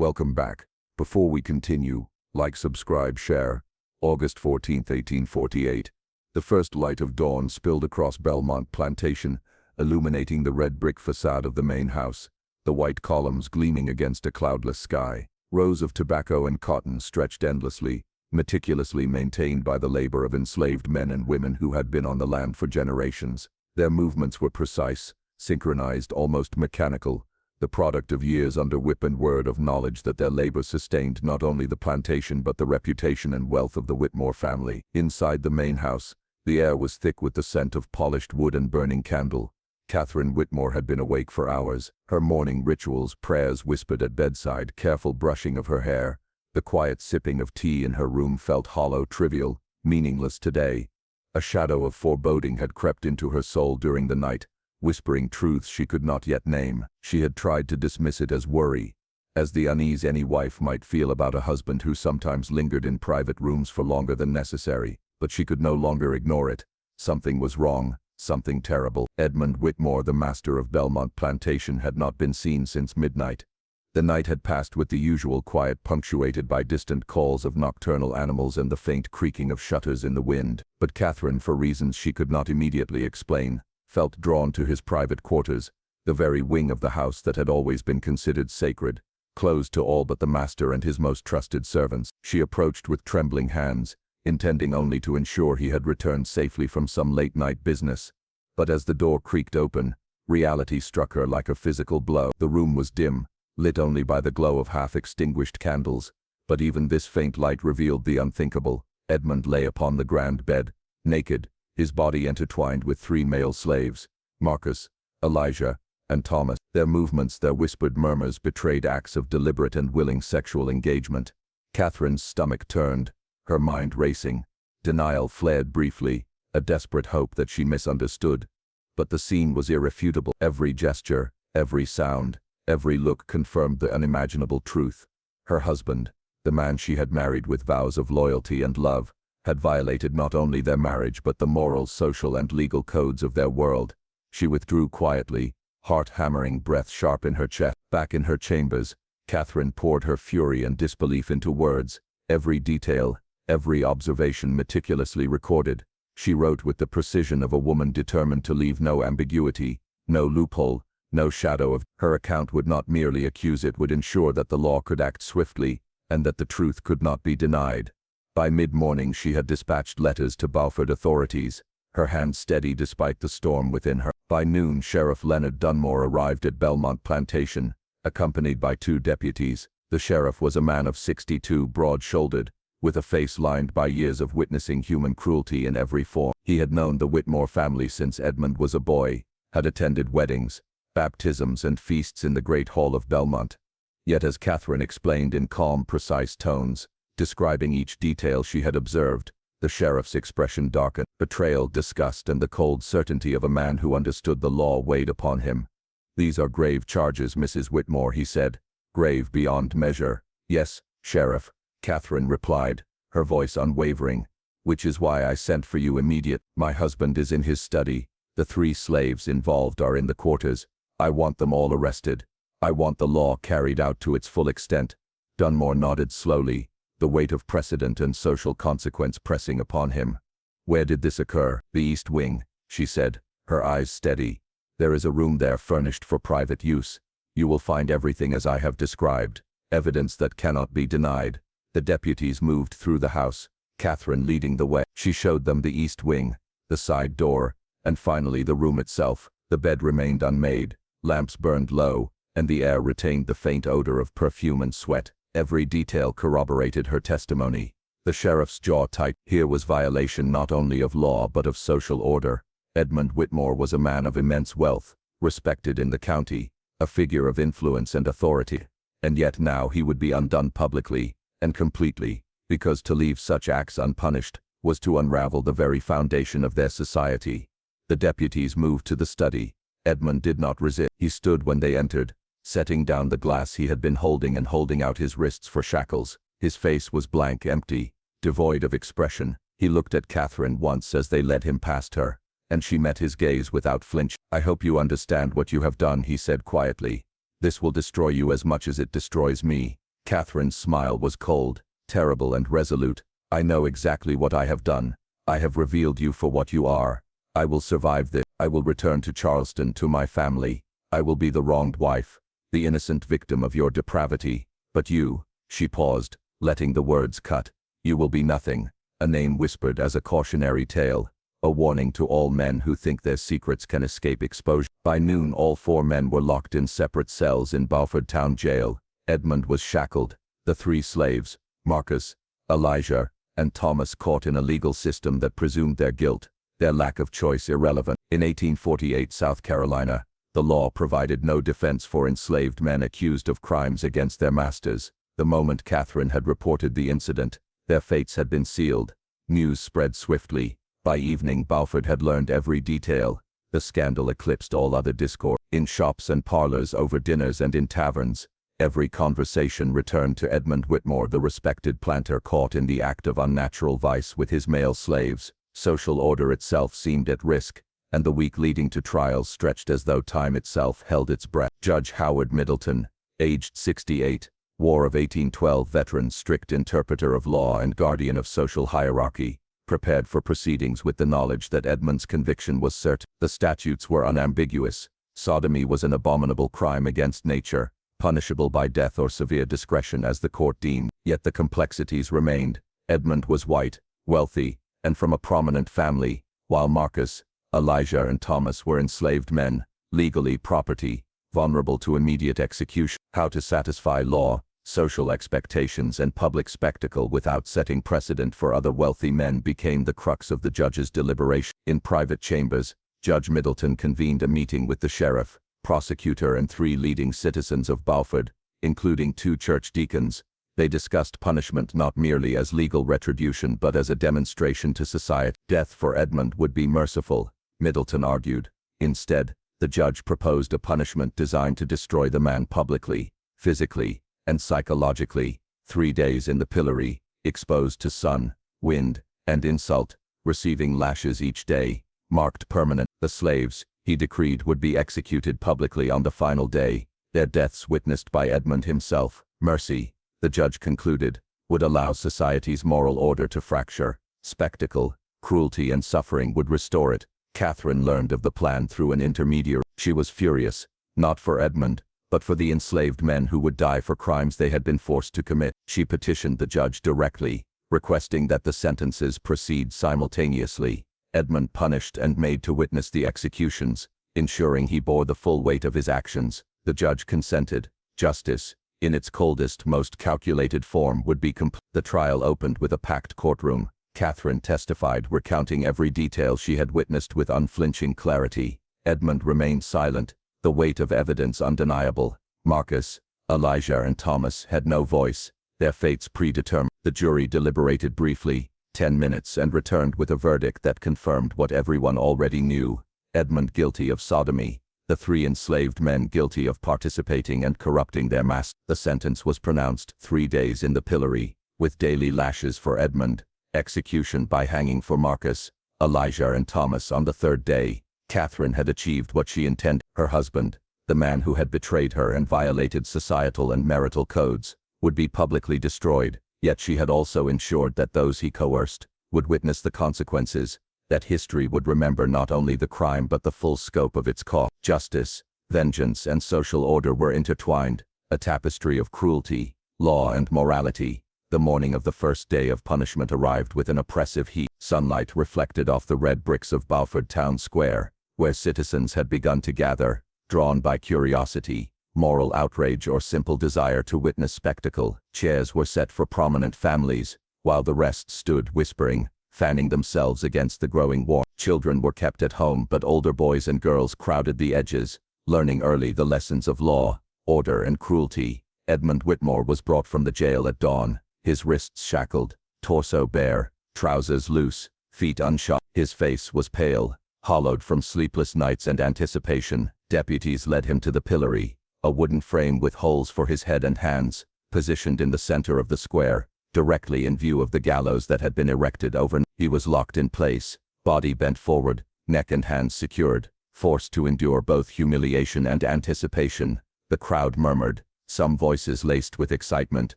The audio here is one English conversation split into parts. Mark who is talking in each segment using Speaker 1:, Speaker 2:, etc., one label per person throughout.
Speaker 1: Welcome back. Before we continue, like, subscribe, share. August 14, 1848. The first light of dawn spilled across Belmont Plantation, illuminating the red brick facade of the main house, the white columns gleaming against a cloudless sky. Rows of tobacco and cotton stretched endlessly, meticulously maintained by the labor of enslaved men and women who had been on the land for generations. Their movements were precise, synchronized, almost mechanical, the product of years under whip and word of knowledge that their labor sustained not only the plantation but the reputation and wealth of the Whitmore family. Inside the main house, the air was thick with the scent of polished wood and burning candle. Catherine Whitmore had been awake for hours, her morning rituals, prayers whispered at bedside, careful brushing of her hair. The quiet sipping of tea in her room felt hollow, trivial, meaningless today. A shadow of foreboding had crept into her soul during the night, whispering truths she could not yet name. She had tried to dismiss it as worry, as the unease any wife might feel about a husband who sometimes lingered in private rooms for longer than necessary, but she could no longer ignore it. Something was wrong. Something terrible. Edmund Whitmore, the master of Belmont Plantation, had not been seen since midnight. The night had passed with the usual quiet, punctuated by distant calls of nocturnal animals and the faint creaking of shutters in the wind. But Catherine, for reasons she could not immediately explain, felt drawn to his private quarters, the very wing of the house that had always been considered sacred, closed to all but the master and his most trusted servants. She approached with trembling hands, intending only to ensure he had returned safely from some late-night business. But as the door creaked open, reality struck her like a physical blow. The room was dim, lit only by the glow of half-extinguished candles, but even this faint light revealed the unthinkable. Edmund lay upon the grand bed, naked, his body intertwined with 3 male slaves, Marcus, Elijah, and Thomas. Their movements, their whispered murmurs betrayed acts of deliberate and willing sexual engagement. Catherine's stomach turned, her mind racing. Denial flared briefly, a desperate hope that she misunderstood. But the scene was irrefutable. Every gesture, every sound, every look confirmed the unimaginable truth. Her husband, the man she had married with vows of loyalty and love, had violated not only their marriage but the moral, social, and legal codes of their world. She withdrew quietly, heart-hammering, breath sharp in her chest. Back in her chambers, Catherine poured her fury and disbelief into words, every detail, every observation meticulously recorded. She wrote with the precision of a woman determined to leave no ambiguity, no loophole, no shadow of. Her account would not merely accuse, it would ensure that the law could act swiftly, and that the truth could not be denied. By mid-morning she had dispatched letters to Bowford authorities, her hand steady despite the storm within her. By noon Sheriff Leonard Dunore arrived at Belmont Plantation, accompanied by 2 deputies. The sheriff was a man of 62, broad-shouldered, with a face lined by years of witnessing human cruelty in every form. He had known the Whitmore family since Edmund was a boy, had attended weddings, baptisms, and feasts in the great hall of Belmont. Yet as Catherine explained in calm, precise tones, describing each detail she had observed, the sheriff's expression darkened. Betrayal, disgust, and the cold certainty of a man who understood the law weighed upon him. "These are grave charges, Mrs. Whitmore," he said. "Grave beyond measure." "Yes, Sheriff," Catherine replied, her voice unwavering, "which is why I sent for you immediate. My husband is in his study. The 3 slaves involved are in the quarters. I want them all arrested. I want the law carried out to its full extent." Dunmore nodded slowly, the weight of precedent and social consequence pressing upon him. "Where did this occur?" "The East Wing," she said, her eyes steady. "There is a room there furnished for private use. You will find everything as I have described, evidence that cannot be denied." The deputies moved through the house, Catherine leading the way. She showed them the East Wing, the side door, and finally the room itself. The bed remained unmade, lamps burned low, and the air retained the faint odor of perfume and sweat. Every detail corroborated her testimony. The sheriff's jaw tightened. Here was violation not only of law but of social order. Edmund Whitmore was a man of immense wealth, respected in the county, a figure of influence and authority. And yet now he would be undone publicly and completely, because to leave such acts unpunished was to unravel the very foundation of their society. The deputies moved to the study. Edmund did not resist. He stood when they entered, setting down the glass he had been holding and holding out his wrists for shackles. His face was blank, empty, devoid of expression. He looked at Catherine once as they led him past her, and she met his gaze without flinch. "I hope you understand what you have done," he said quietly. "This will destroy you as much as it destroys me." Catherine's smile was cold, terrible and resolute. I know exactly what I have done. I have revealed you for what you are. I will survive this. I will return to Charleston, to my family. I will be the wronged wife, the innocent victim of your depravity. But you, she paused, letting the words cut. You will be nothing, a name whispered as a cautionary tale, a warning to all men who think their secrets can escape exposure. By noon all 4 men were locked in separate cells in Bowford Town Jail. Edmund was shackled. The 3 slaves, Marcus, Elijah, and Thomas, caught in a legal system that presumed their guilt, their lack of choice irrelevant. In 1848 South Carolina, the law provided no defense for enslaved men accused of crimes against their masters. The moment Catherine had reported the incident, their fates had been sealed. News spread swiftly. By evening Bowford had learned every detail. The scandal eclipsed all other discourse. In shops and parlors, over dinners and in taverns, every conversation returned to Edmund Whitmore, the respected planter caught in the act of unnatural vice with his male slaves. Social order itself seemed at risk, and the week leading to trial stretched as though time itself held its breath. Judge Howard Middleton, aged 68, War of 1812 veteran, strict interpreter of law and guardian of social hierarchy, prepared for proceedings with the knowledge that Edmund's conviction was certain. The statutes were unambiguous. Sodomy was an abominable crime against nature, punishable by death or severe discretion as the court deemed. Yet the complexities remained. Edmund was white, wealthy, and from a prominent family, while Marcus, Elijah and Thomas were enslaved men, legally property, vulnerable to immediate execution. How to satisfy law, social expectations and public spectacle without setting precedent for other wealthy men became the crux of the judge's deliberation. In private chambers, Judge Middleton convened a meeting with the sheriff, prosecutor and 3 leading citizens of Bowford, including 2 church deacons. They discussed punishment not merely as legal retribution but as a demonstration to society. Death for Edmund would be merciful, Middleton argued. Instead, the judge proposed a punishment designed to destroy the man publicly, physically, and psychologically. 3 days in the pillory, exposed to sun, wind, and insult, receiving lashes each day, marked permanent. The slaves, he decreed, would be executed publicly on the final day, their deaths witnessed by Edmund himself. Mercy, the judge concluded, would allow society's moral order to fracture. Spectacle, cruelty and suffering would restore it. Catherine learned of the plan through an intermediary. She was furious, not for Edmund, but for the enslaved men who would die for crimes they had been forced to commit. She petitioned the judge directly, requesting that the sentences proceed simultaneously. Edmund punished and made to witness the executions, ensuring he bore the full weight of his actions. The judge consented. Justice, in its coldest, most calculated form, would be complete. The trial opened with a packed courtroom. Catherine testified, recounting every detail she had witnessed with unflinching clarity. Edmund remained silent, the weight of evidence undeniable. Marcus, Elijah and Thomas had no voice, their fates predetermined. The jury deliberated briefly, 10 minutes, and returned with a verdict that confirmed what everyone already knew. Edmund guilty of sodomy, the 3 enslaved men guilty of participating and corrupting their master. The sentence was pronounced: 3 days in the pillory, with daily lashes for Edmund, execution by hanging for Marcus, Elijah and Thomas on the 3rd day. Catherine had achieved what she intended. Her husband, the man who had betrayed her and violated societal and marital codes, would be publicly destroyed, yet she had also ensured that those he coerced would witness the consequences, that history would remember not only the crime but the full scope of its cost. Justice, vengeance and social order were intertwined, a tapestry of cruelty, law and morality. The morning of the first day of punishment arrived with an oppressive heat. Sunlight reflected off the red bricks of Bowford Town Square, where citizens had begun to gather, drawn by curiosity, moral outrage or simple desire to witness spectacle. Chairs were set for prominent families, while the rest stood whispering, fanning themselves against the growing warmth. Children were kept at home, but older boys and girls crowded the edges, learning early the lessons of law, order and cruelty. Edmund Whitmore was brought from the jail at dawn, his wrists shackled, torso bare, trousers loose, feet unshod. His face was pale, hollowed from sleepless nights and anticipation. Deputies led him to the pillory, a wooden frame with holes for his head and hands, positioned in the center of the square, directly in view of the gallows that had been erected overnight. He was locked in place, body bent forward, neck and hands secured, forced to endure both humiliation and anticipation. The crowd murmured, some voices laced with excitement,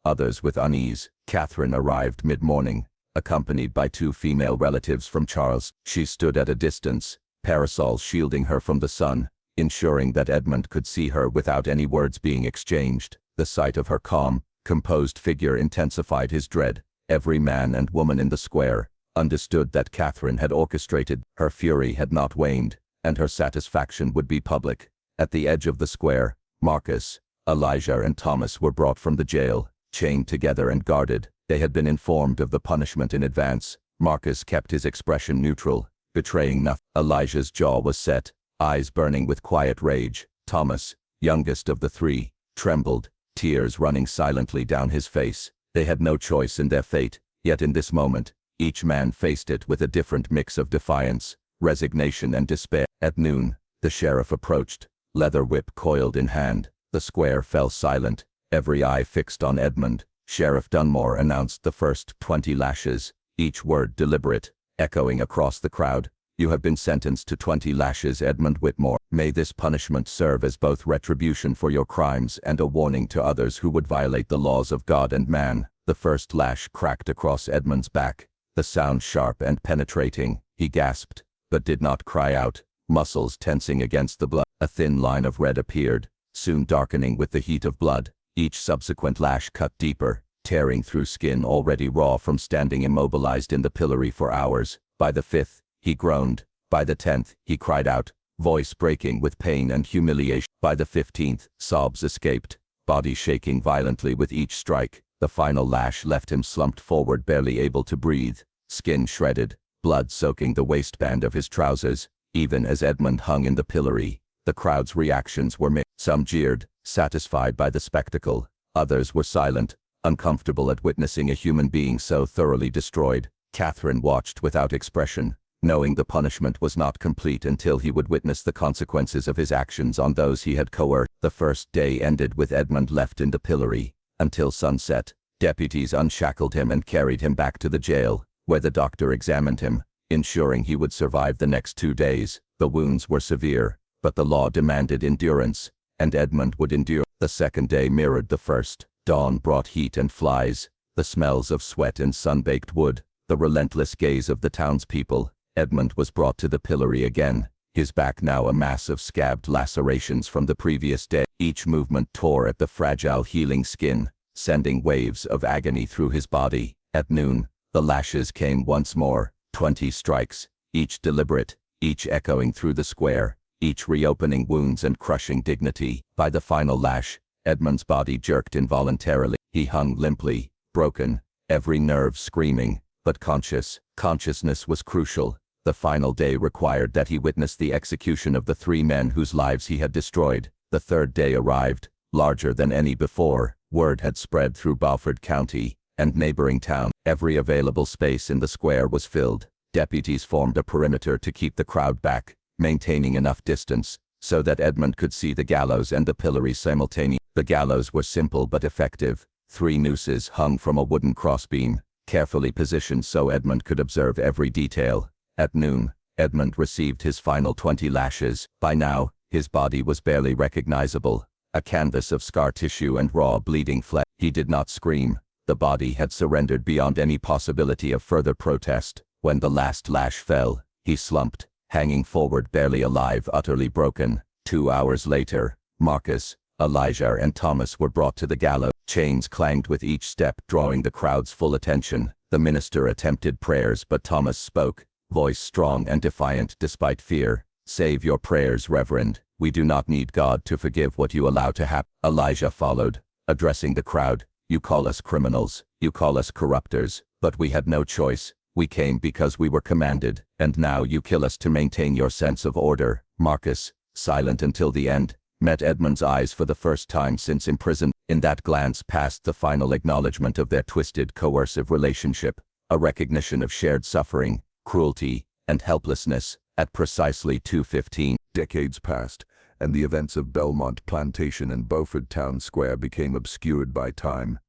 Speaker 1: others with unease. Catherine arrived mid-morning, accompanied by 2 female relatives from Charles. She stood at a distance, parasols shielding her from the sun, ensuring that Edmund could see her without any words being exchanged. The sight of her calm, composed figure intensified his dread. Every man and woman in the square understood that Catherine had orchestrated. Her fury had not waned, and her satisfaction would be public. At the edge of the square, Marcus, Elijah and Thomas were brought from the jail, chained together and guarded. They had been informed of the punishment in advance. Marcus kept his expression neutral, betraying nothing. Elijah's jaw was set, eyes burning with quiet rage. Thomas, youngest of the 3, trembled, tears running silently down his face. They had no choice in their fate, yet in this moment, each man faced it with a different mix of defiance, resignation and despair. At noon, the sheriff approached, leather whip coiled in hand. The square fell silent, every eye fixed on Edmund. Sheriff Dunore announced the first 20 lashes, each word deliberate, echoing across the crowd. You have been sentenced to 20 lashes, Edmund Whitmore. May this punishment serve as both retribution for your crimes and a warning to others who would violate the laws of God and man. The first lash cracked across Edmund's back, the sound sharp and penetrating. He gasped, but did not cry out, muscles tensing against the blood. A thin line of red appeared, soon darkening with the heat of blood. Each subsequent lash cut deeper, tearing through skin already raw from standing immobilized in the pillory for hours. By the 5th, he groaned. By the 10th, he cried out, voice breaking with pain and humiliation. By the 15th, sobs escaped, body shaking violently with each strike. The final lash left him slumped forward, barely able to breathe, skin shredded, blood soaking the waistband of his trousers. Even as Edmund hung in the pillory, the crowd's reactions were mixed. Some jeered, satisfied by the spectacle. Others were silent, uncomfortable at witnessing a human being so thoroughly destroyed. Catherine watched without expression, knowing the punishment was not complete until he would witness the consequences of his actions on those he had coerced. The first day ended with Edmund left in the pillory. Until sunset, deputies unshackled him and carried him back to the jail, where the doctor examined him, ensuring he would survive the next 2 days. The wounds were severe, but the law demanded endurance, and Edmund would endure. The second day mirrored the first. Dawn brought heat and flies, the smells of sweat and sun-baked wood, the relentless gaze of the townspeople. Edmund was brought to the pillory again, his back now a mass of scabbed lacerations from the previous day. Each movement tore at the fragile healing skin, sending waves of agony through his body. At noon, the lashes came once more, 20 strikes, each deliberate, each echoing through the square, each reopening wounds and crushing dignity. By the final lash, Edmund's body jerked involuntarily. He hung limply, broken, every nerve screaming, but conscious. Consciousness was crucial. The final day required that he witness the execution of the 3 men whose lives he had destroyed. The third day arrived, larger than any before. Word had spread through Bowford County and neighboring towns. Every available space in the square was filled. Deputies formed a perimeter to keep the crowd back, maintaining enough distance so that Edmund could see the gallows and the pillory simultaneously. The gallows were simple but effective. 3 nooses hung from a wooden crossbeam, carefully positioned so Edmund could observe every detail. At noon, Edmund received his final 20 lashes. By now, his body was barely recognizable, a canvas of scar tissue and raw bleeding flesh. He did not scream. The body had surrendered beyond any possibility of further protest. When the last lash fell, he slumped, hanging forward barely alive, utterly broken. 2 hours later, Marcus, Elijah and Thomas were brought to the gallows. Chains clanged with each step, drawing the crowd's full attention. The minister attempted prayers, but Thomas spoke, voice strong and defiant despite fear. Save your prayers, Reverend. We do not need God to forgive what you allow to happen. Elijah followed, addressing the crowd. You call us criminals, you call us corrupters, but we had no choice. We came because we were commanded, and now you kill us to maintain your sense of order. Marcus, silent until the end, met Edmund's eyes for the first time since imprisonment. In that glance passed the final acknowledgement of their twisted, coercive relationship, a recognition of shared suffering, cruelty, and helplessness. At precisely 2:15,
Speaker 2: decades passed, and the events of Belmont Plantation and Bowford Town Square became obscured by time.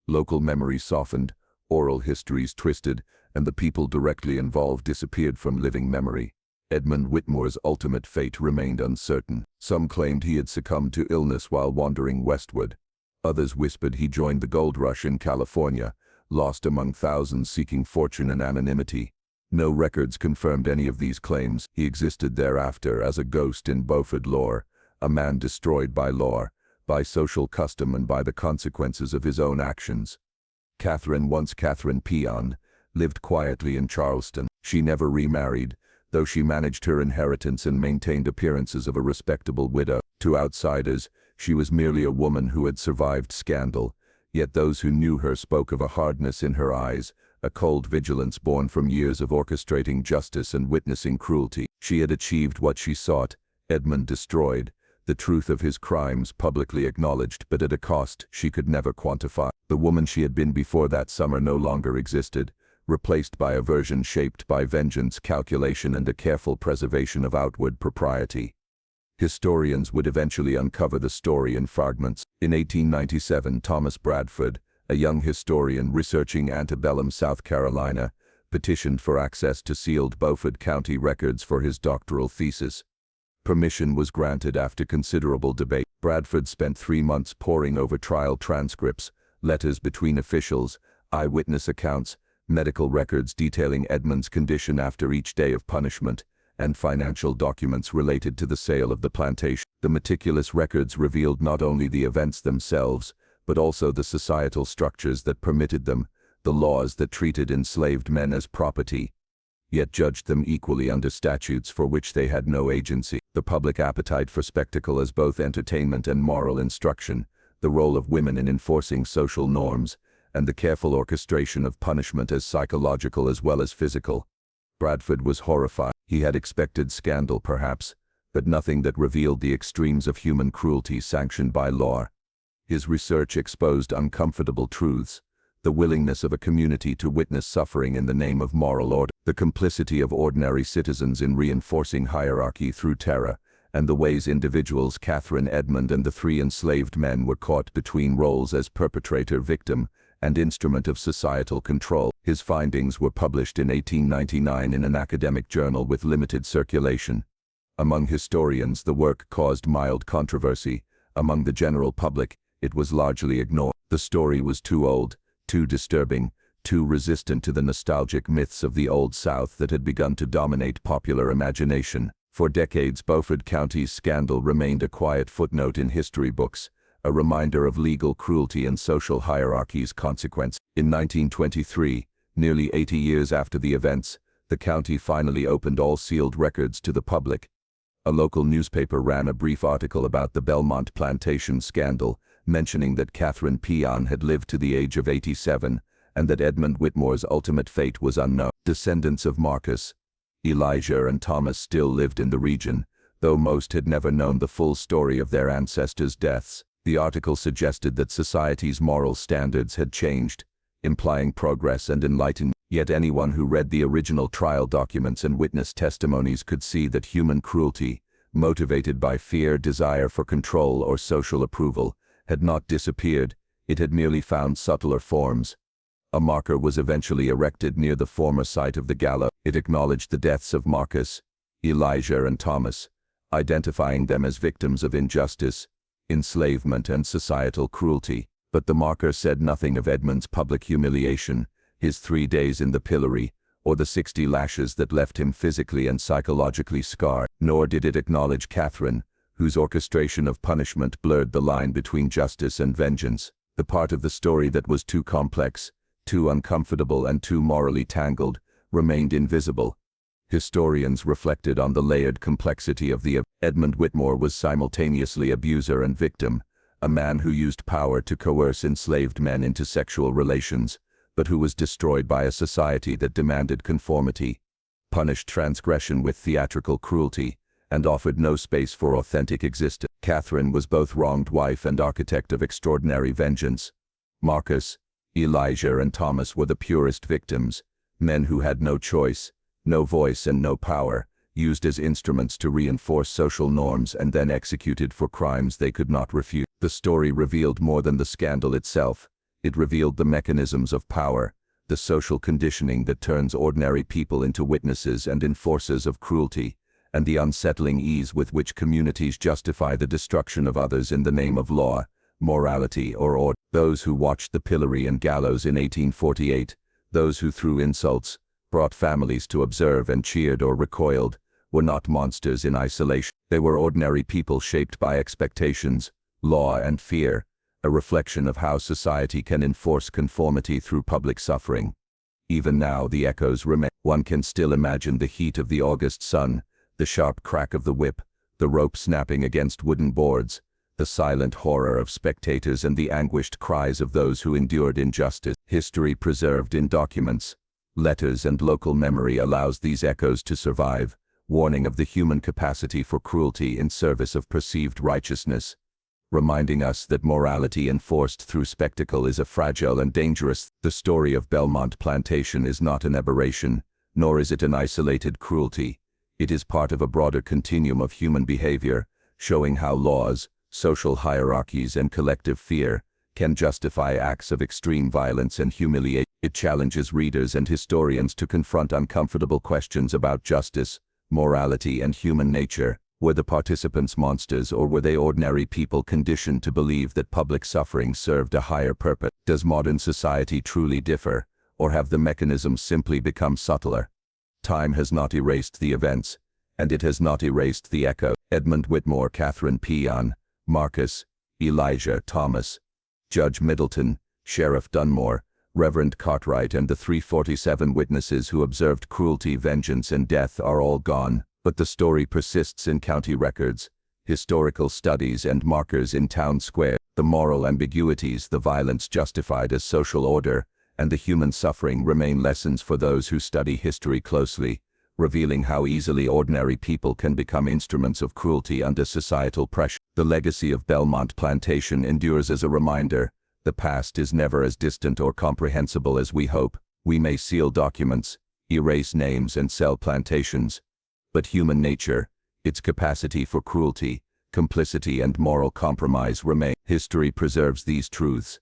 Speaker 2: Local memory softened, oral histories twisted, and the people directly involved disappeared from living memory. Edmund Whitmore's ultimate fate remained uncertain. Some claimed he had succumbed to illness while wandering westward. Others whispered he joined the gold rush in California, lost among thousands seeking fortune and anonymity. No records confirmed any of these claims. He existed thereafter as a ghost in Bowford lore, a man destroyed by law, by social custom and by the consequences of his own actions. Catherine, once Catherine Peon, lived quietly in Charleston. She never remarried, though she managed her inheritance and maintained appearances of a respectable widow. To outsiders, she was merely a woman who had survived scandal, yet those who knew her spoke of a hardness in her eyes, a cold vigilance born from years of orchestrating justice and witnessing cruelty. She had achieved what she sought, Edmund destroyed, the truth of his crimes publicly acknowledged, but at a cost she could never quantify. The woman she had been before that summer no longer existed, replaced by a version shaped by vengeance, calculation, and a careful preservation of outward propriety. Historians would eventually uncover the story in fragments. In 1897, Thomas Bradford, a young historian researching Antebellum, South Carolina, petitioned for access to sealed Bowford County records for his doctoral thesis. Permission was granted after considerable debate. Bradford spent 3 months poring over trial transcripts, letters between officials, eyewitness accounts, medical records detailing Edmund's condition after each day of punishment, and financial documents related to the sale of the plantation. The meticulous records revealed not only the events themselves, but also the societal structures that permitted them, the laws that treated enslaved men as property, yet judged them equally under statutes for which they had no agency. The public appetite for spectacle as both entertainment and moral instruction, the role of women in enforcing social norms, and the careful orchestration of punishment as psychological as well as physical. Bradford was horrified. He had expected scandal perhaps, but nothing that revealed the extremes of human cruelty sanctioned by law. His research exposed uncomfortable truths, the willingness of a community to witness suffering in the name of moral order, the complicity of ordinary citizens in reinforcing hierarchy through terror, and the ways individuals, Catherine, Edmund, and the 3 enslaved men, were caught between roles as perpetrator, victim, and instrument of societal control. His findings were published in 1899 in an academic journal with limited circulation. Among historians, the work caused mild controversy. Among the general public, it was largely ignored. The story was too old, too disturbing, too resistant to the nostalgic myths of the Old South that had begun to dominate popular imagination. For decades, Bowford County's scandal remained a quiet footnote in history books, a reminder of legal cruelty and social hierarchy's consequence. In 1923, nearly 80 years after the events, the county finally opened all sealed records to the public. A local newspaper ran a brief article about the Belmont Plantation scandal, mentioning that Catherine Peon had lived to the age of 87, and that Edmund Whitmore's ultimate fate was unknown. Descendants of Marcus, Elijah, and Thomas still lived in the region, though most had never known the full story of their ancestors' deaths. The article suggested that society's moral standards had changed, implying progress and enlightenment. Yet anyone who read the original trial documents and witness testimonies could see that human cruelty, motivated by fear, desire for control, or social approval, had not disappeared. It had merely found subtler forms. A marker was eventually erected near the former site of the gallows. It acknowledged the deaths of Marcus, Elijah, and Thomas, identifying them as victims of injustice, enslavement, and societal cruelty. But the marker said nothing of Edmund's public humiliation, his 3 days in the pillory, or the 60 lashes that left him physically and psychologically scarred. Nor did it acknowledge Catherine, whose orchestration of punishment blurred the line between justice and vengeance. The part of the story that was too complex, too uncomfortable, and too morally tangled remained invisible. Historians reflected on the layered complexity of the event. Edmund Whitmore was simultaneously abuser and victim, a man who used power to coerce enslaved men into sexual relations, but who was destroyed by a society that demanded conformity, punished transgression with theatrical cruelty, and offered no space for authentic existence. Catherine was both wronged wife and architect of extraordinary vengeance. Marcus, Elijah, and Thomas were the purest victims, men who had no choice, no voice, and no power, used as instruments to reinforce social norms and then executed for crimes they could not refute. The story revealed more than the scandal itself. It revealed the mechanisms of power, the social conditioning that turns ordinary people into witnesses and enforcers of cruelty, and the unsettling ease with which communities justify the destruction of others in the name of law,
Speaker 1: morality or order. Those who watched the pillory and gallows in 1848, those who threw insults, brought families to observe and cheered or recoiled, were not monsters in isolation. They were ordinary people shaped by expectations, law and fear, a reflection of how society can enforce conformity through public suffering. Even now the echoes remain. One can still imagine the heat of the August sun, the sharp crack of the whip, the rope snapping against wooden boards, the silent horror of spectators and the anguished cries of those who endured injustice. History preserved in documents, letters and local memory allows these echoes to survive, warning of the human capacity for cruelty in service of perceived righteousness, reminding us that morality enforced through spectacle is a fragile and dangerous. The story of Belmont Plantation is not an aberration, nor is it an isolated cruelty. It is part of a broader continuum of human behavior, showing how laws, social hierarchies and collective fear can justify acts of extreme violence and humiliation. It challenges readers and historians to confront uncomfortable questions about justice, morality and human nature. Were the participants monsters, or were they ordinary people conditioned to believe that public suffering served a higher purpose? Does modern society truly differ, or have the mechanisms simply become subtler? Time has not erased the events, and it has not erased the echo. Edmund Whitmore, Catherine Peon, Marcus, Elijah Thomas, Judge Middleton, Sheriff Dunore, Reverend Cartwright and the 347 witnesses who observed cruelty, vengeance and death are all gone, but the story persists in county records, historical studies and markers in town square. The moral ambiguities, the violence justified as social order, and the human suffering remain lessons for those who study history closely, revealing how easily ordinary people can become instruments of cruelty under societal pressure. The legacy of Belmont Plantation endures as a reminder. The past is never as distant or comprehensible as we hope. We may seal documents, erase names and sell plantations, but human nature, its capacity for cruelty, complicity and moral compromise remain. History preserves these truths,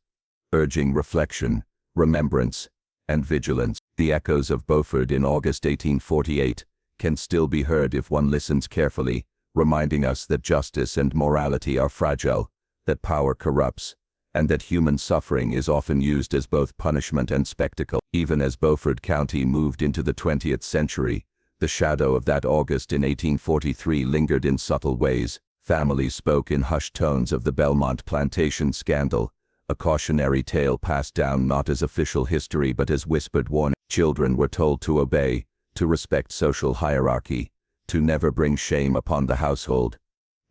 Speaker 1: urging reflection, remembrance, and vigilance. The echoes of Bowford in August 1848 can still be heard if one listens carefully, reminding us that justice and morality are fragile, that power corrupts, and that human suffering is often used as both punishment and spectacle. Even as Bowford County moved into the 20th century, the shadow of that August in 1843 lingered in subtle ways. Families spoke in hushed tones of the Belmont Plantation scandal, a cautionary tale passed down not as official history but as whispered warning. Children were told to obey, to respect social hierarchy, to never bring shame upon the household.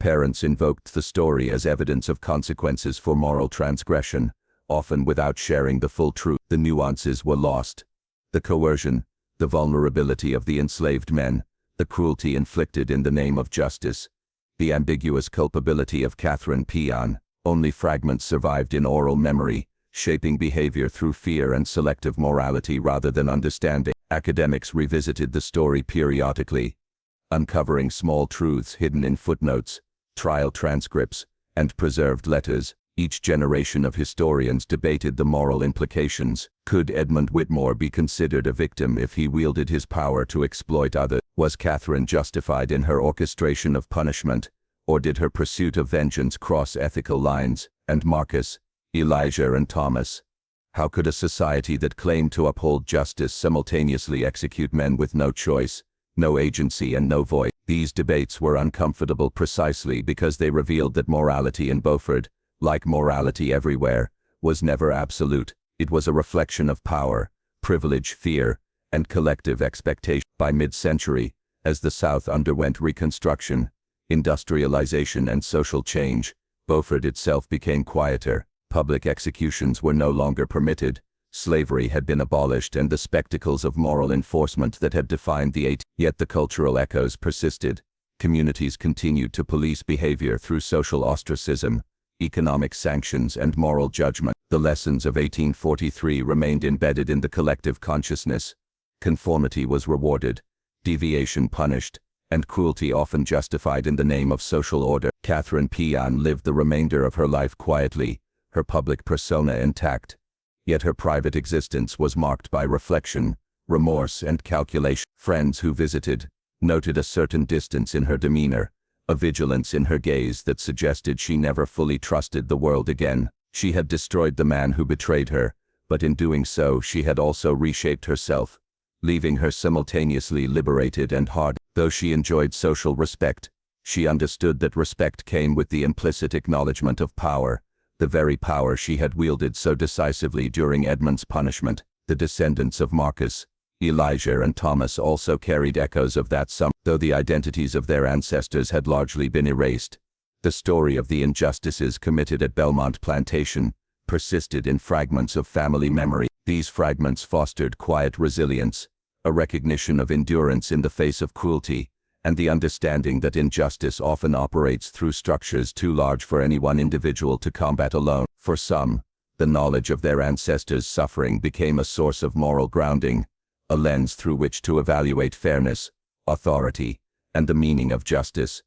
Speaker 1: Parents invoked the story as evidence of consequences for moral transgression, often without sharing the full truth. The nuances were lost. The coercion, the vulnerability of the enslaved men, the cruelty inflicted in the name of justice, the ambiguous culpability of Catherine Peon. Only fragments survived in oral memory, shaping behavior through fear and selective morality rather than understanding. Academics revisited the story periodically, uncovering small truths hidden in footnotes, trial transcripts, and preserved letters. Each generation of historians debated the moral implications. Could Edmund Whitmore be considered a victim if he wielded his power to exploit others? Was Catherine justified in her orchestration of punishment, or did her pursuit of vengeance cross ethical lines? And Marcus, Elijah and Thomas? How could a society that claimed to uphold justice simultaneously execute men with no choice, no agency and no voice? These debates were uncomfortable precisely because they revealed that morality in Bowford, like morality everywhere, was never absolute. It was a reflection of power, privilege, fear, and collective expectation. By mid-century, as the South underwent reconstruction, industrialization and social change, Bowford itself became quieter. Public executions were no longer permitted, slavery had been abolished and the spectacles of moral enforcement that had defined the 80s. Yet the cultural echoes persisted. Communities continued to police behavior through social ostracism, economic sanctions and moral judgment. The lessons of 1843 remained embedded in the collective consciousness. Conformity was rewarded, deviation punished, and cruelty often justified in the name of social order. Catherine Peon lived the remainder of her life quietly, her public persona intact. Yet her private existence was marked by reflection, remorse and calculation. Friends who visited noted a certain distance in her demeanor,
Speaker 2: a vigilance in her gaze that suggested she never fully trusted the world again. She had destroyed the man who betrayed her, but in doing so she had also reshaped herself, leaving her simultaneously liberated and hard. Though she enjoyed social respect, she understood that respect came with the implicit acknowledgement of power, the very power she had wielded so decisively during Edmund's punishment. The descendants of Marcus, Elijah and Thomas also carried echoes of that though the identities of their ancestors had largely been erased. The story of the injustices committed at Belmont Plantation persisted in fragments of family memory. These fragments fostered quiet resilience, a recognition of endurance in the face of cruelty, and the understanding that injustice often operates through structures too large for any one individual to combat alone. For some, the knowledge of their ancestors' suffering became a source of moral grounding, a lens through which to evaluate fairness, authority, and the meaning of justice.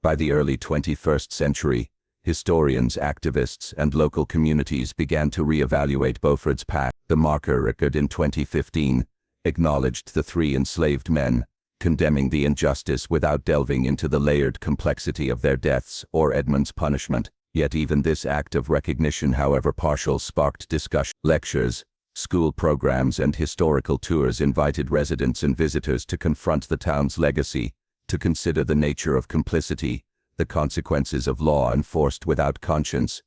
Speaker 2: By the early 21st century, historians, activists, and local communities began to re-evaluate Bowford's past. The marker record in 2015 acknowledged the 3 enslaved men, condemning the injustice without delving into the layered complexity of their deaths or Edmund's punishment. Yet even this act of recognition, however partial, sparked discussion. Lectures, school programs, and historical tours invited residents and visitors to confront the town's legacy, to consider the nature of complicity, the consequences of law enforced without conscience,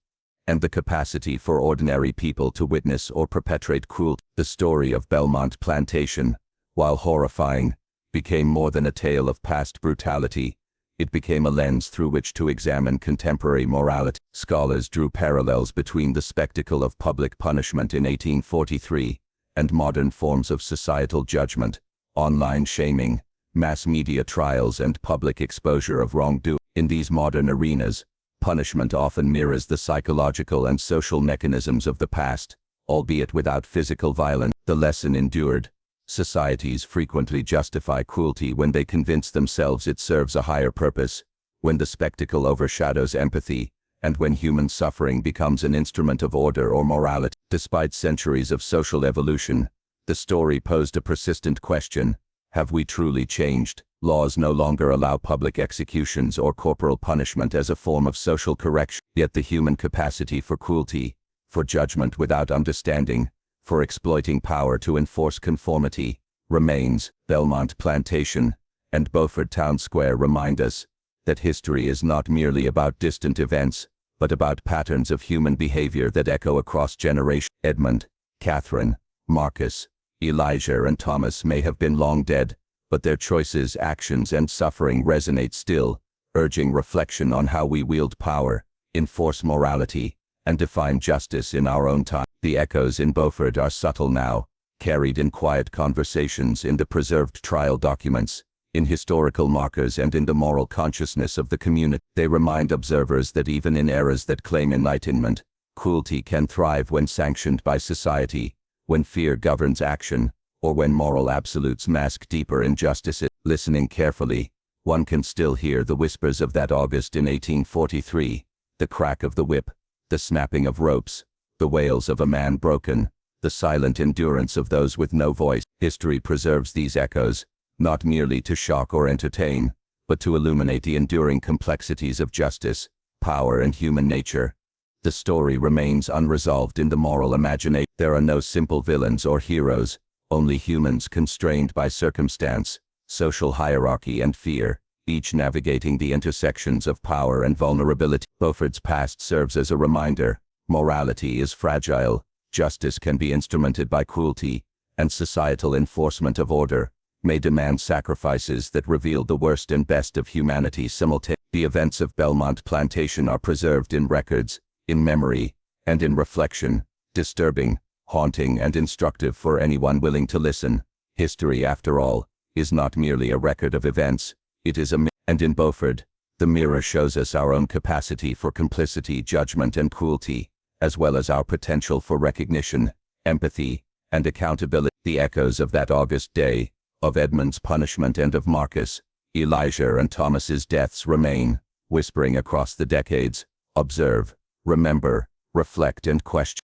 Speaker 2: and the capacity for ordinary people to witness or perpetrate cruelty. The story of Belmont Plantation, while horrifying, became more than a tale of past brutality. It became a lens through which to examine contemporary morality. Scholars drew parallels between the spectacle of public punishment in 1843 and modern forms of societal judgment, online shaming, mass media trials, and public exposure of wrongdoing. In these modern arenas, punishment often mirrors the psychological and social mechanisms of the past, albeit without physical violence. The lesson endured. Societies frequently justify cruelty when they convince themselves it serves a higher purpose, when the spectacle overshadows empathy, and when human suffering becomes an instrument of order or morality. Despite centuries of social evolution, the story posed a persistent question: have we truly changed? Laws no longer allow public executions or corporal punishment as a form of social correction. Yet the human capacity for cruelty, for judgment without understanding, for exploiting power to enforce conformity, remains. Belmont Plantation and Bowford Town Square remind us that history is not merely about distant events, but about patterns of human behavior that echo across generations. Edmund, Catherine, Marcus, Elijah, and Thomas may have been long dead, but their choices, actions, and suffering resonate still, urging reflection on how we wield power, enforce morality, and define justice in our own time. The echoes in Bowford are subtle now, carried in quiet conversations, in the preserved trial documents, in historical markers, and in the moral consciousness of the community. They remind observers that even in eras that claim enlightenment, cruelty can thrive when sanctioned by society, when fear governs action, or when moral absolutes mask deeper injustices. Listening carefully, one can still hear the whispers of that August in 1843, the crack of the whip, the snapping of ropes, the wails of a man broken, the silent endurance of those with no voice. History preserves these echoes, not merely to shock or entertain, but to illuminate the enduring complexities of justice, power, and human nature. The story remains unresolved in the moral imagination. There are no simple villains or heroes, only humans constrained by circumstance, social hierarchy, and fear, each navigating the intersections of power and vulnerability. Bowford's past serves as a reminder: morality is fragile, justice can be instrumented by cruelty, and societal enforcement of order may demand sacrifices that reveal the worst and best of humanity simultaneously. The events of Belmont Plantation are preserved in records, in memory, and in reflection, disturbing, haunting, and instructive for anyone willing to listen. History, after all, is not merely a record of events, it is a mirror. And in Bowford, the mirror shows us our own capacity for complicity, judgment, and cruelty, as well as our potential for recognition, empathy, and accountability. The echoes of that August day, of Edmund's punishment and of Marcus, Elijah, and Thomas's deaths remain, whispering across the decades. Observe, remember, reflect, and question.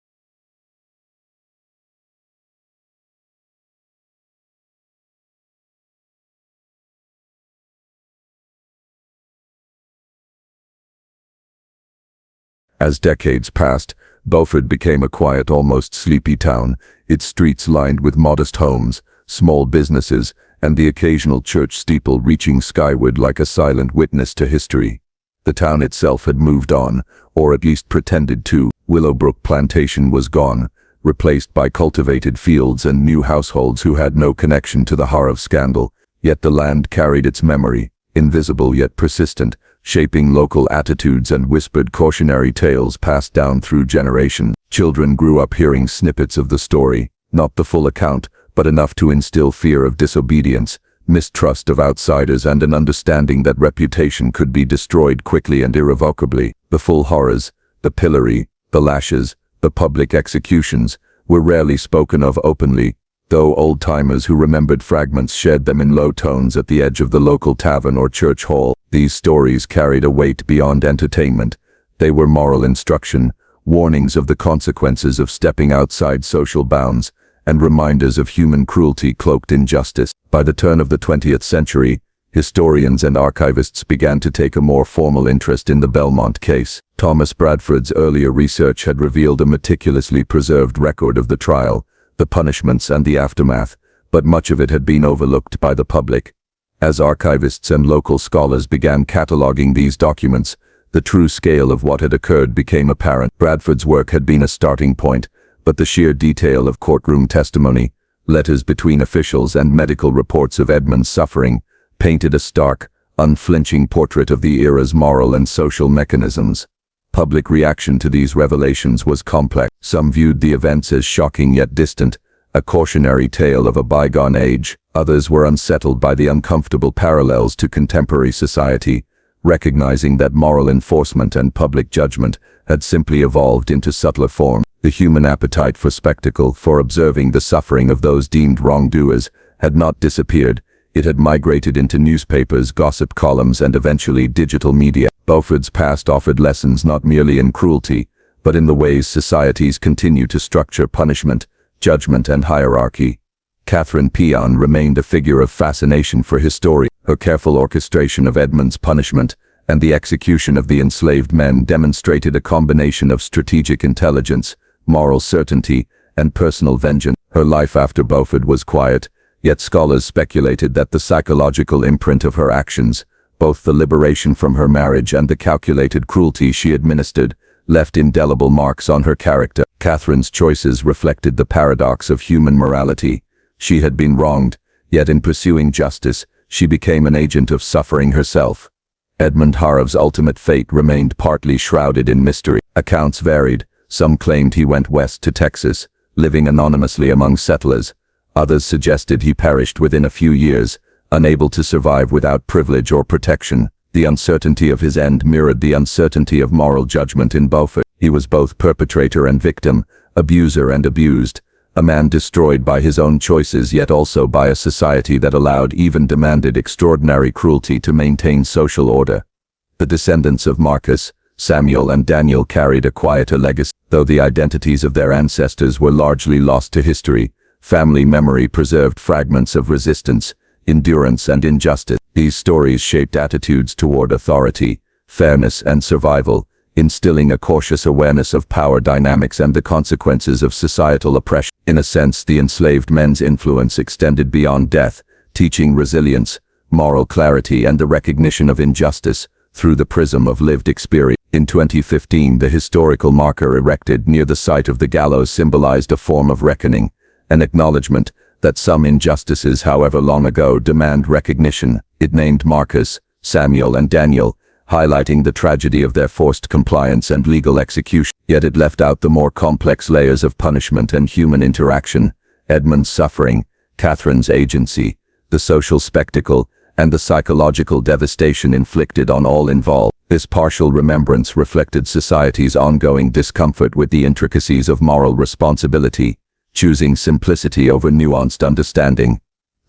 Speaker 2: As decades passed, Bowford became a quiet, almost sleepy town, its streets lined with modest homes, small businesses, and the occasional church steeple reaching skyward like a silent witness to history. The town itself had moved on, or at least pretended to. Willowbrook Plantation was gone, replaced by cultivated fields and new households who had no connection to the Hargrove scandal, yet the land carried its memory, invisible yet persistent, shaping local attitudes and whispered cautionary tales passed down through generations. Children grew up hearing snippets of the story, not the full account, but enough to instill fear of disobedience, mistrust of outsiders, and an understanding that reputation could be destroyed quickly and irrevocably. The full horrors, the pillory, the lashes, the public executions, were rarely spoken of openly, though old-timers who remembered fragments shared them in low tones at the edge of the local tavern or church hall. These stories carried a weight beyond entertainment. They were moral instruction, warnings of the consequences of stepping outside social bounds, and reminders of human cruelty cloaked in justice. By the turn of the 20th century, historians and archivists began to take a more formal interest in the Belmont case. Thomas Bradford's earlier research had revealed a meticulously preserved record of the trial, the punishments, and the aftermath, but much of it had been overlooked by the public. As archivists and local scholars began cataloging these documents, the true scale of what had occurred became apparent. Bradford's work had been a starting point, but the sheer detail of courtroom testimony, letters between officials, and medical reports of Edmund's suffering painted a stark, unflinching portrait of the era's moral and social mechanisms. Public reaction to these revelations was complex. Some viewed the events as shocking yet distant, a cautionary tale of a bygone age. Others were unsettled by the uncomfortable parallels to contemporary society, recognizing that moral enforcement and public judgment had simply evolved into subtler forms. The human appetite for spectacle, for observing the suffering of those deemed wrongdoers, had not disappeared. It had migrated into newspapers, gossip columns, and eventually digital media. Bowford's past offered lessons not merely in cruelty, but in the ways societies continue to structure punishment, judgment, and hierarchy. Catherine Peon remained a figure of fascination for historians. Her careful orchestration of Edmund's punishment and the execution of the enslaved men demonstrated a combination of strategic intelligence, moral certainty, and personal vengeance. Her life after Bowford was quiet, yet scholars speculated that the psychological imprint of her actions, both the liberation from her marriage and the calculated cruelty she administered, left indelible marks on her character. Catherine's choices reflected the paradox of human morality. She had been wronged, yet in pursuing justice, she became an agent of suffering herself. Edmund Hargrove's ultimate fate remained partly shrouded in mystery. Accounts varied. Some claimed he went west to Texas, living anonymously among settlers. Others suggested he perished within a few years, unable to survive without privilege or protection. The uncertainty of his end mirrored the uncertainty of moral judgment in Bowford. He was both perpetrator and victim, abuser and abused, a man destroyed by his own choices yet also by a society that allowed, even demanded, extraordinary cruelty to maintain social order. The descendants of Marcus, Samuel, and Daniel carried a quieter legacy. Though the identities of their ancestors were largely lost to history, family memory preserved fragments of resistance, endurance, and injustice. These stories shaped attitudes toward authority, fairness, and survival, instilling a cautious awareness of power dynamics and the consequences of societal oppression. In a sense, the enslaved men's influence extended beyond death, teaching resilience, moral clarity, and the recognition of injustice through the prism of lived experience. In 2015, the historical marker erected near the site of the gallows symbolized a form of reckoning, an acknowledgement that some injustices, however long ago, demand recognition. It named Marcus, Samuel, and Daniel, highlighting the tragedy of their forced compliance and legal execution. Yet it left out the more complex layers of punishment and human interaction: Edmund's suffering, Catherine's agency, the social spectacle, and the psychological devastation inflicted on all involved. This partial remembrance reflected society's ongoing discomfort with the intricacies of moral responsibility, choosing simplicity over nuanced understanding.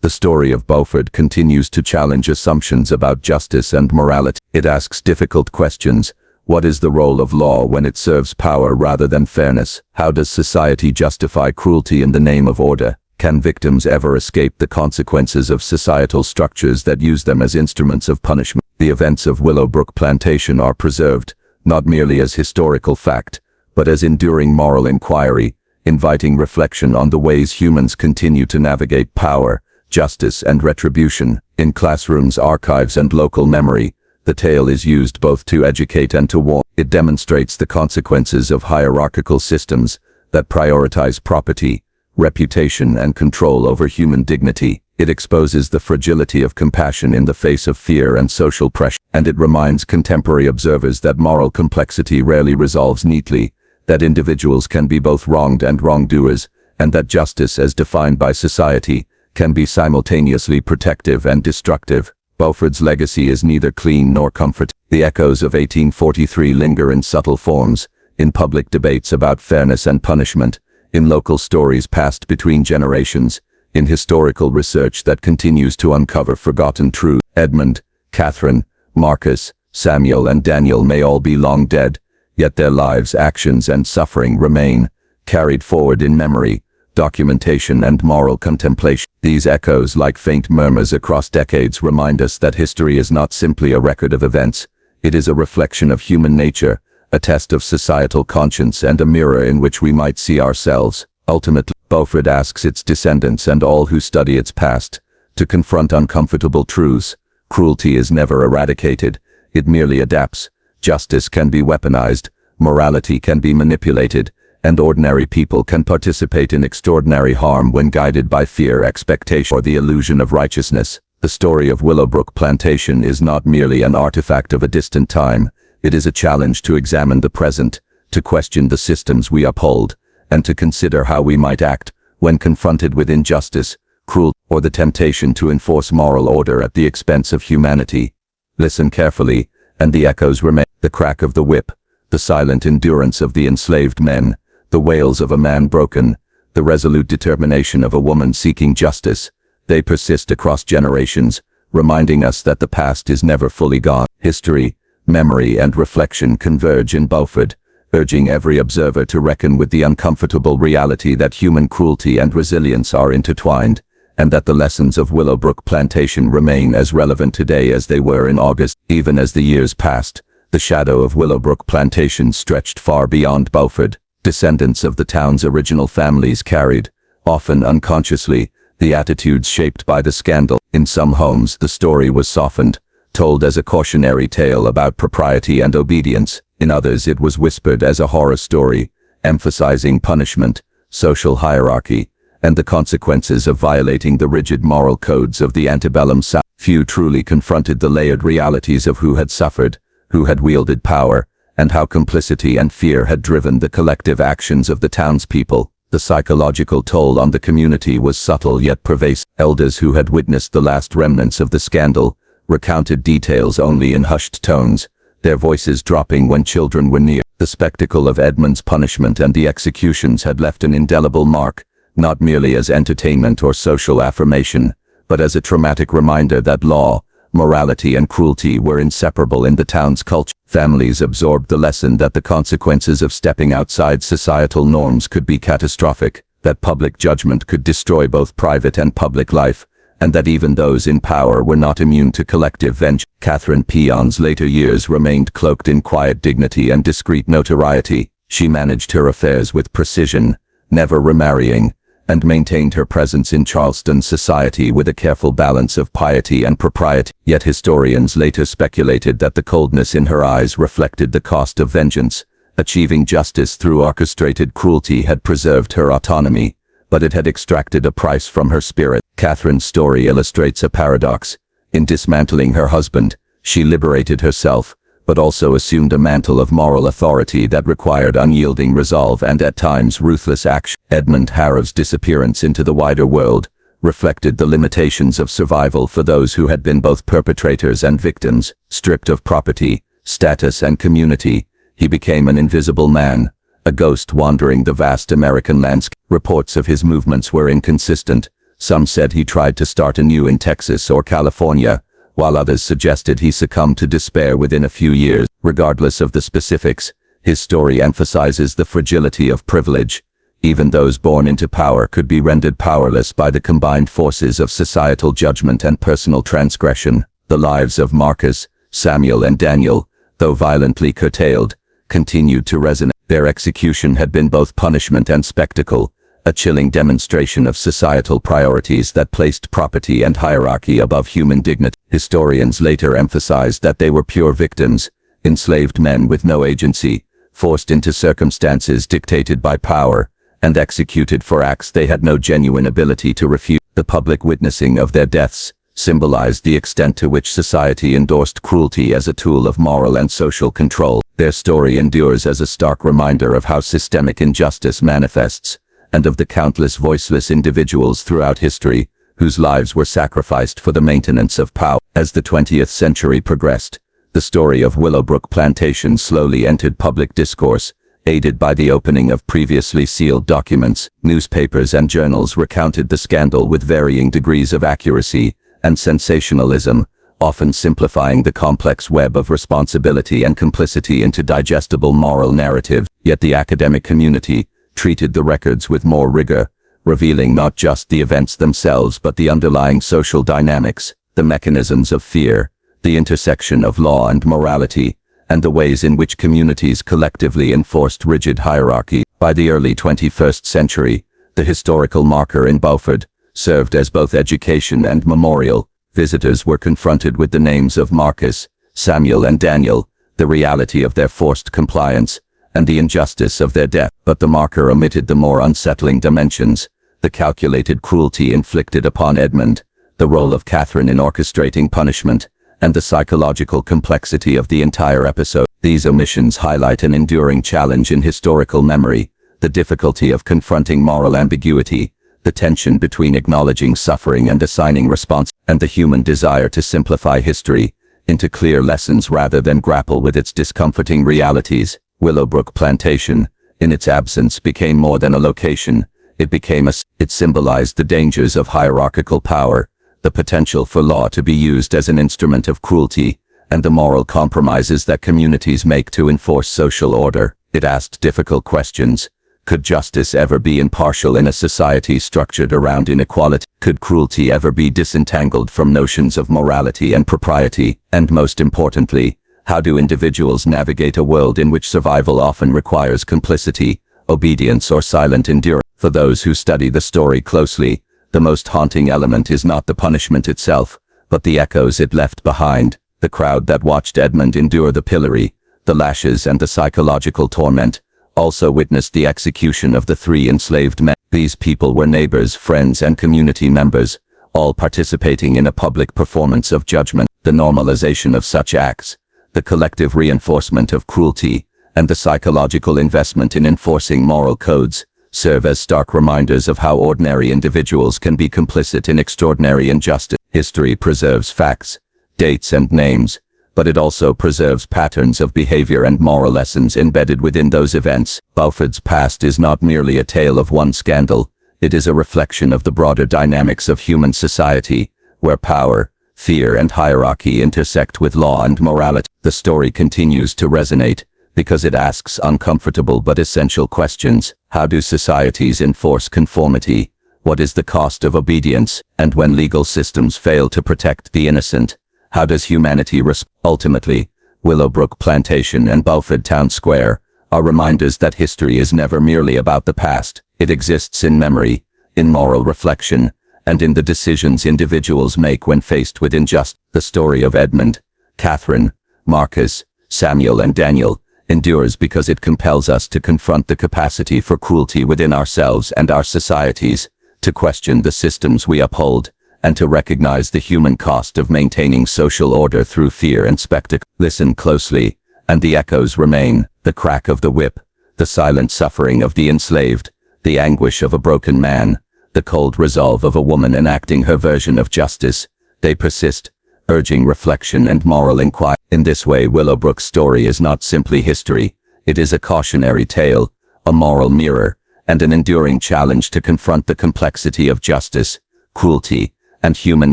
Speaker 2: The story of Bowford continues to challenge assumptions about justice and morality. It asks difficult questions. What is the role of law when it serves power rather than fairness? How does society justify cruelty in the name of order? Can victims ever escape the consequences of societal structures that use them as instruments of punishment? The events of Willowbrook Plantation are preserved, not merely as historical fact, but as enduring moral inquiry, inviting reflection on the ways humans continue to navigate power, justice, and retribution. In classrooms, archives, and local memory, the tale is used both to educate and to warn. It demonstrates the consequences of hierarchical systems that prioritize property, reputation, and control over human dignity. It exposes the fragility of compassion in the face of fear and social pressure, and it reminds contemporary observers that moral complexity rarely resolves neatly, that individuals can be both wronged and wrongdoers, and that justice as defined by society can be simultaneously protective and destructive. Bowford's legacy is neither clean nor comforting. The echoes of 1843 linger in subtle forms, in public debates about fairness and punishment, in local stories passed between generations, in historical research that continues to uncover forgotten truths. Edmund, Catherine, Marcus, Samuel, and Daniel may all be long dead, yet their lives, actions, and suffering remain, carried forward in memory, documentation, and moral contemplation. These echoes, like faint murmurs across decades, remind us that history is not simply a record of events. It is a reflection of human nature, a test of societal conscience, and a mirror in which we might see ourselves. Ultimately, Bowford asks its descendants and all who study its past to confront uncomfortable truths. Cruelty is never eradicated, it merely adapts. Justice can be weaponized, morality can be manipulated, and ordinary people can participate in extraordinary harm when guided by fear, expectation, or the illusion of righteousness. The story of Willowbrook Plantation is not merely an artifact of a distant time. It is a challenge to examine the present, to question the systems we uphold, and to consider how we might act when confronted with injustice, cruelty, or the temptation to enforce moral order at the expense of humanity. Listen carefully, and the echoes remain. The crack of the whip, the silent endurance of the enslaved men, the wails of a man broken, the resolute determination of a woman seeking justice, they persist across generations, reminding us that the past is never fully gone. History, memory, and reflection converge in Bowford, urging every observer to reckon with the uncomfortable reality that human cruelty and resilience are intertwined, and that the lessons of Willowbrook Plantation remain as relevant today as they were in August. Even as the years passed, the shadow of Willowbrook Plantation stretched far beyond Bowford. Descendants of the town's original families carried, often unconsciously, the attitudes shaped by the scandal. In some homes, the story was softened, told as a cautionary tale about propriety and obedience. In others, it was whispered as a horror story, emphasizing punishment, social hierarchy, and the consequences of violating the rigid moral codes of the Antebellum South. Few truly confronted the layered realities of who had suffered, who had wielded power, and how complicity and fear had driven the collective actions of the townspeople. The psychological toll on the community was subtle yet pervasive. Elders who had witnessed the last remnants of the scandal recounted details only in hushed tones, their voices dropping when children were near. The spectacle of Edmund's punishment and the executions had left an indelible mark, not merely as entertainment or social affirmation, but as a traumatic reminder that law, morality, and cruelty were inseparable in the town's culture. Families absorbed the lesson that the consequences of stepping outside societal norms could be catastrophic, that public judgment could destroy both private and public life, and that even those in power were not immune to collective vengeance. Catherine Peon's later years remained cloaked in quiet dignity and discreet notoriety. She managed her affairs with precision, never remarrying, and maintained her presence in Charleston society with a careful balance of piety and propriety. Yet historians later speculated that the coldness in her eyes reflected the cost of vengeance. Achieving justice through orchestrated cruelty had preserved her autonomy, but it had extracted a price from her spirit. Catherine's story illustrates a paradox. In dismantling her husband, she liberated herself, but also assumed a mantle of moral authority that required unyielding resolve and at times ruthless action. Edmund Harrove's disappearance into the wider world reflected the limitations of survival for those who had been both perpetrators and victims. Stripped of property, status, and community, he became an invisible man, a ghost wandering the vast American landscape. Reports of his movements were inconsistent. Some said he tried to start anew in Texas or California, while others suggested he succumbed to despair within a few years. Regardless of the specifics, his story emphasizes the fragility of privilege. Even those born into power could be rendered powerless by the combined forces of societal judgment and personal transgression. The lives of Marcus, Samuel, and Daniel, though violently curtailed, continued to resonate. Their execution had been both punishment and spectacle, a chilling demonstration of societal priorities that placed property and hierarchy above human dignity. Historians later emphasized that they were pure victims, enslaved men with no agency, forced into circumstances dictated by power, and executed for acts they had no genuine ability to refute. The public witnessing of their deaths symbolized the extent to which society endorsed cruelty as a tool of moral and social control. Their story endures as a stark reminder of how systemic injustice manifests, and of the countless voiceless individuals throughout history whose lives were sacrificed for the maintenance of power. As the 20th century progressed, the story of Willowbrook Plantation slowly entered public discourse, aided by the opening of previously sealed documents. Newspapers and journals recounted the scandal with varying degrees of accuracy and sensationalism, often simplifying the complex web of responsibility and complicity into digestible moral narratives. Yet the academic community treated the records with more rigor, revealing not just the events themselves but the underlying social dynamics, the mechanisms of fear, the intersection of law and morality, and the ways in which communities collectively enforced rigid hierarchy. By the early 21st century, the historical marker in Bowford served as both education and memorial. Visitors were confronted with the names of Marcus, Samuel and Daniel, the reality of their forced compliance, and the injustice of their death. But the marker omitted the more unsettling dimensions, the calculated cruelty inflicted upon Edmund, the role of Catherine in orchestrating punishment, and the psychological complexity of the entire episode. These omissions highlight an enduring challenge in historical memory, the difficulty of confronting moral ambiguity, the tension between acknowledging suffering and assigning response, and the human desire to simplify history into clear lessons rather than grapple with its discomforting realities. Willowbrook Plantation, in its absence, became more than a location. It symbolized the dangers of hierarchical power, the potential for law to be used as an instrument of cruelty, and the moral compromises that communities make to enforce social order. It asked difficult questions. Could justice ever be impartial in a society structured around inequality? Could cruelty ever be disentangled from notions of morality and propriety? And most importantly, how do individuals navigate a world in which survival often requires complicity, obedience, or silent endurance? For those who study the story closely, the most haunting element is not the punishment itself, but the echoes it left behind. The crowd that watched Edmund endure the pillory, the lashes, and the psychological torment also witnessed the execution of the 3 enslaved men. These people were neighbors, friends, and community members, all participating in a public performance of judgment. The normalization of such acts, the collective reinforcement of cruelty, and the psychological investment in enforcing moral codes serve as stark reminders of how ordinary individuals can be complicit in extraordinary injustice. History preserves facts, dates, and names, but it also preserves patterns of behavior and moral lessons embedded within those events. Bowford's past is not merely a tale of one scandal, it is a reflection of the broader dynamics of human society, where power, fear, and hierarchy intersect with law and morality. The story continues to resonate because it asks uncomfortable but essential questions. How do societies enforce conformity? What is the cost of obedience? And when legal systems fail to protect the innocent, how does humanity respond? Ultimately, Willowbrook Plantation and Bowford Town Square are reminders that history is never merely about the past. It exists in memory, in moral reflection, and in the decisions individuals make when faced with injustice. The story of Edmund, Catherine, Marcus, Samuel, and Daniel endures because it compels us to confront the capacity for cruelty within ourselves and our societies, to question the systems we uphold, and to recognize the human cost of maintaining social order through fear and spectacle. Listen closely, and the echoes remain: the crack of the whip, the silent suffering of the enslaved, the anguish of a broken man, the cold resolve of a woman enacting her version of justice. They persist, urging reflection and moral inquiry. In this way, Willowbrook's story is not simply history, it is a cautionary tale, a moral mirror, and an enduring challenge to confront the complexity of justice, cruelty, and human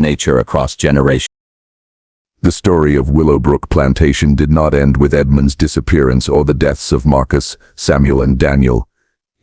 Speaker 2: nature across generations.
Speaker 1: The story of Willowbrook Plantation did not end with Edmund's disappearance or the deaths of Marcus, Samuel, and Daniel.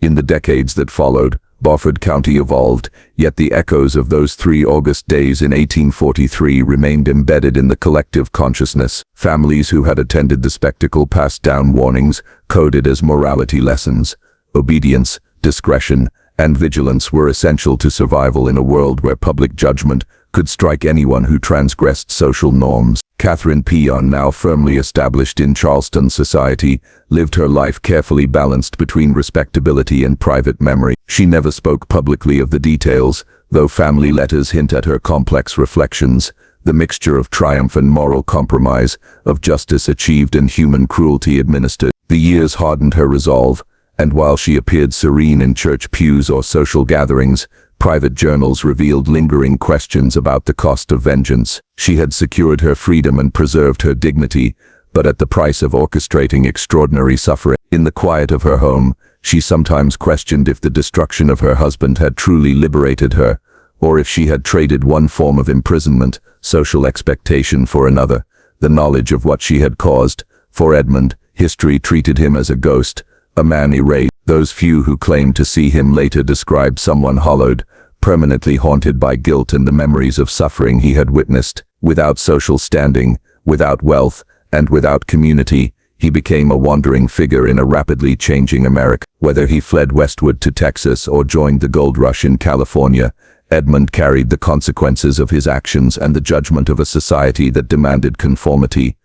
Speaker 1: In the decades that followed,
Speaker 2: Bowford County evolved, yet the echoes of those 3 August days in 1843 remained embedded in the collective consciousness. Families who had attended the spectacle passed down warnings, coded as morality lessons. Obedience, discretion, and vigilance were essential to survival in a world where public judgment could strike anyone who transgressed social norms. Catherine Peon, now firmly established in Charleston society, lived her life carefully balanced between respectability and private memory. She never spoke publicly of the details, though family letters hint at her complex reflections, the mixture of triumph and moral compromise, of justice achieved and human cruelty administered. The years hardened her resolve, and while she appeared serene in church pews or social gatherings, private journals revealed lingering questions about the cost of vengeance. She had secured her freedom and preserved her dignity, but at the price of orchestrating extraordinary suffering. In the quiet of her home, she sometimes questioned if the destruction of her husband had truly liberated her, or if she had traded one form of imprisonment, social expectation, for another, the knowledge of what she had caused. For Edmund, history treated him as a ghost, a man erased. Those few who claimed to see him later described someone hollowed, permanently haunted by guilt and the memories of suffering he had witnessed. Without social standing, without wealth, and without community, he became a wandering figure in a rapidly changing America. Whether he fled westward to Texas or joined the gold rush in California, Edmund carried the consequences of his actions and the judgment of a society that demanded conformity.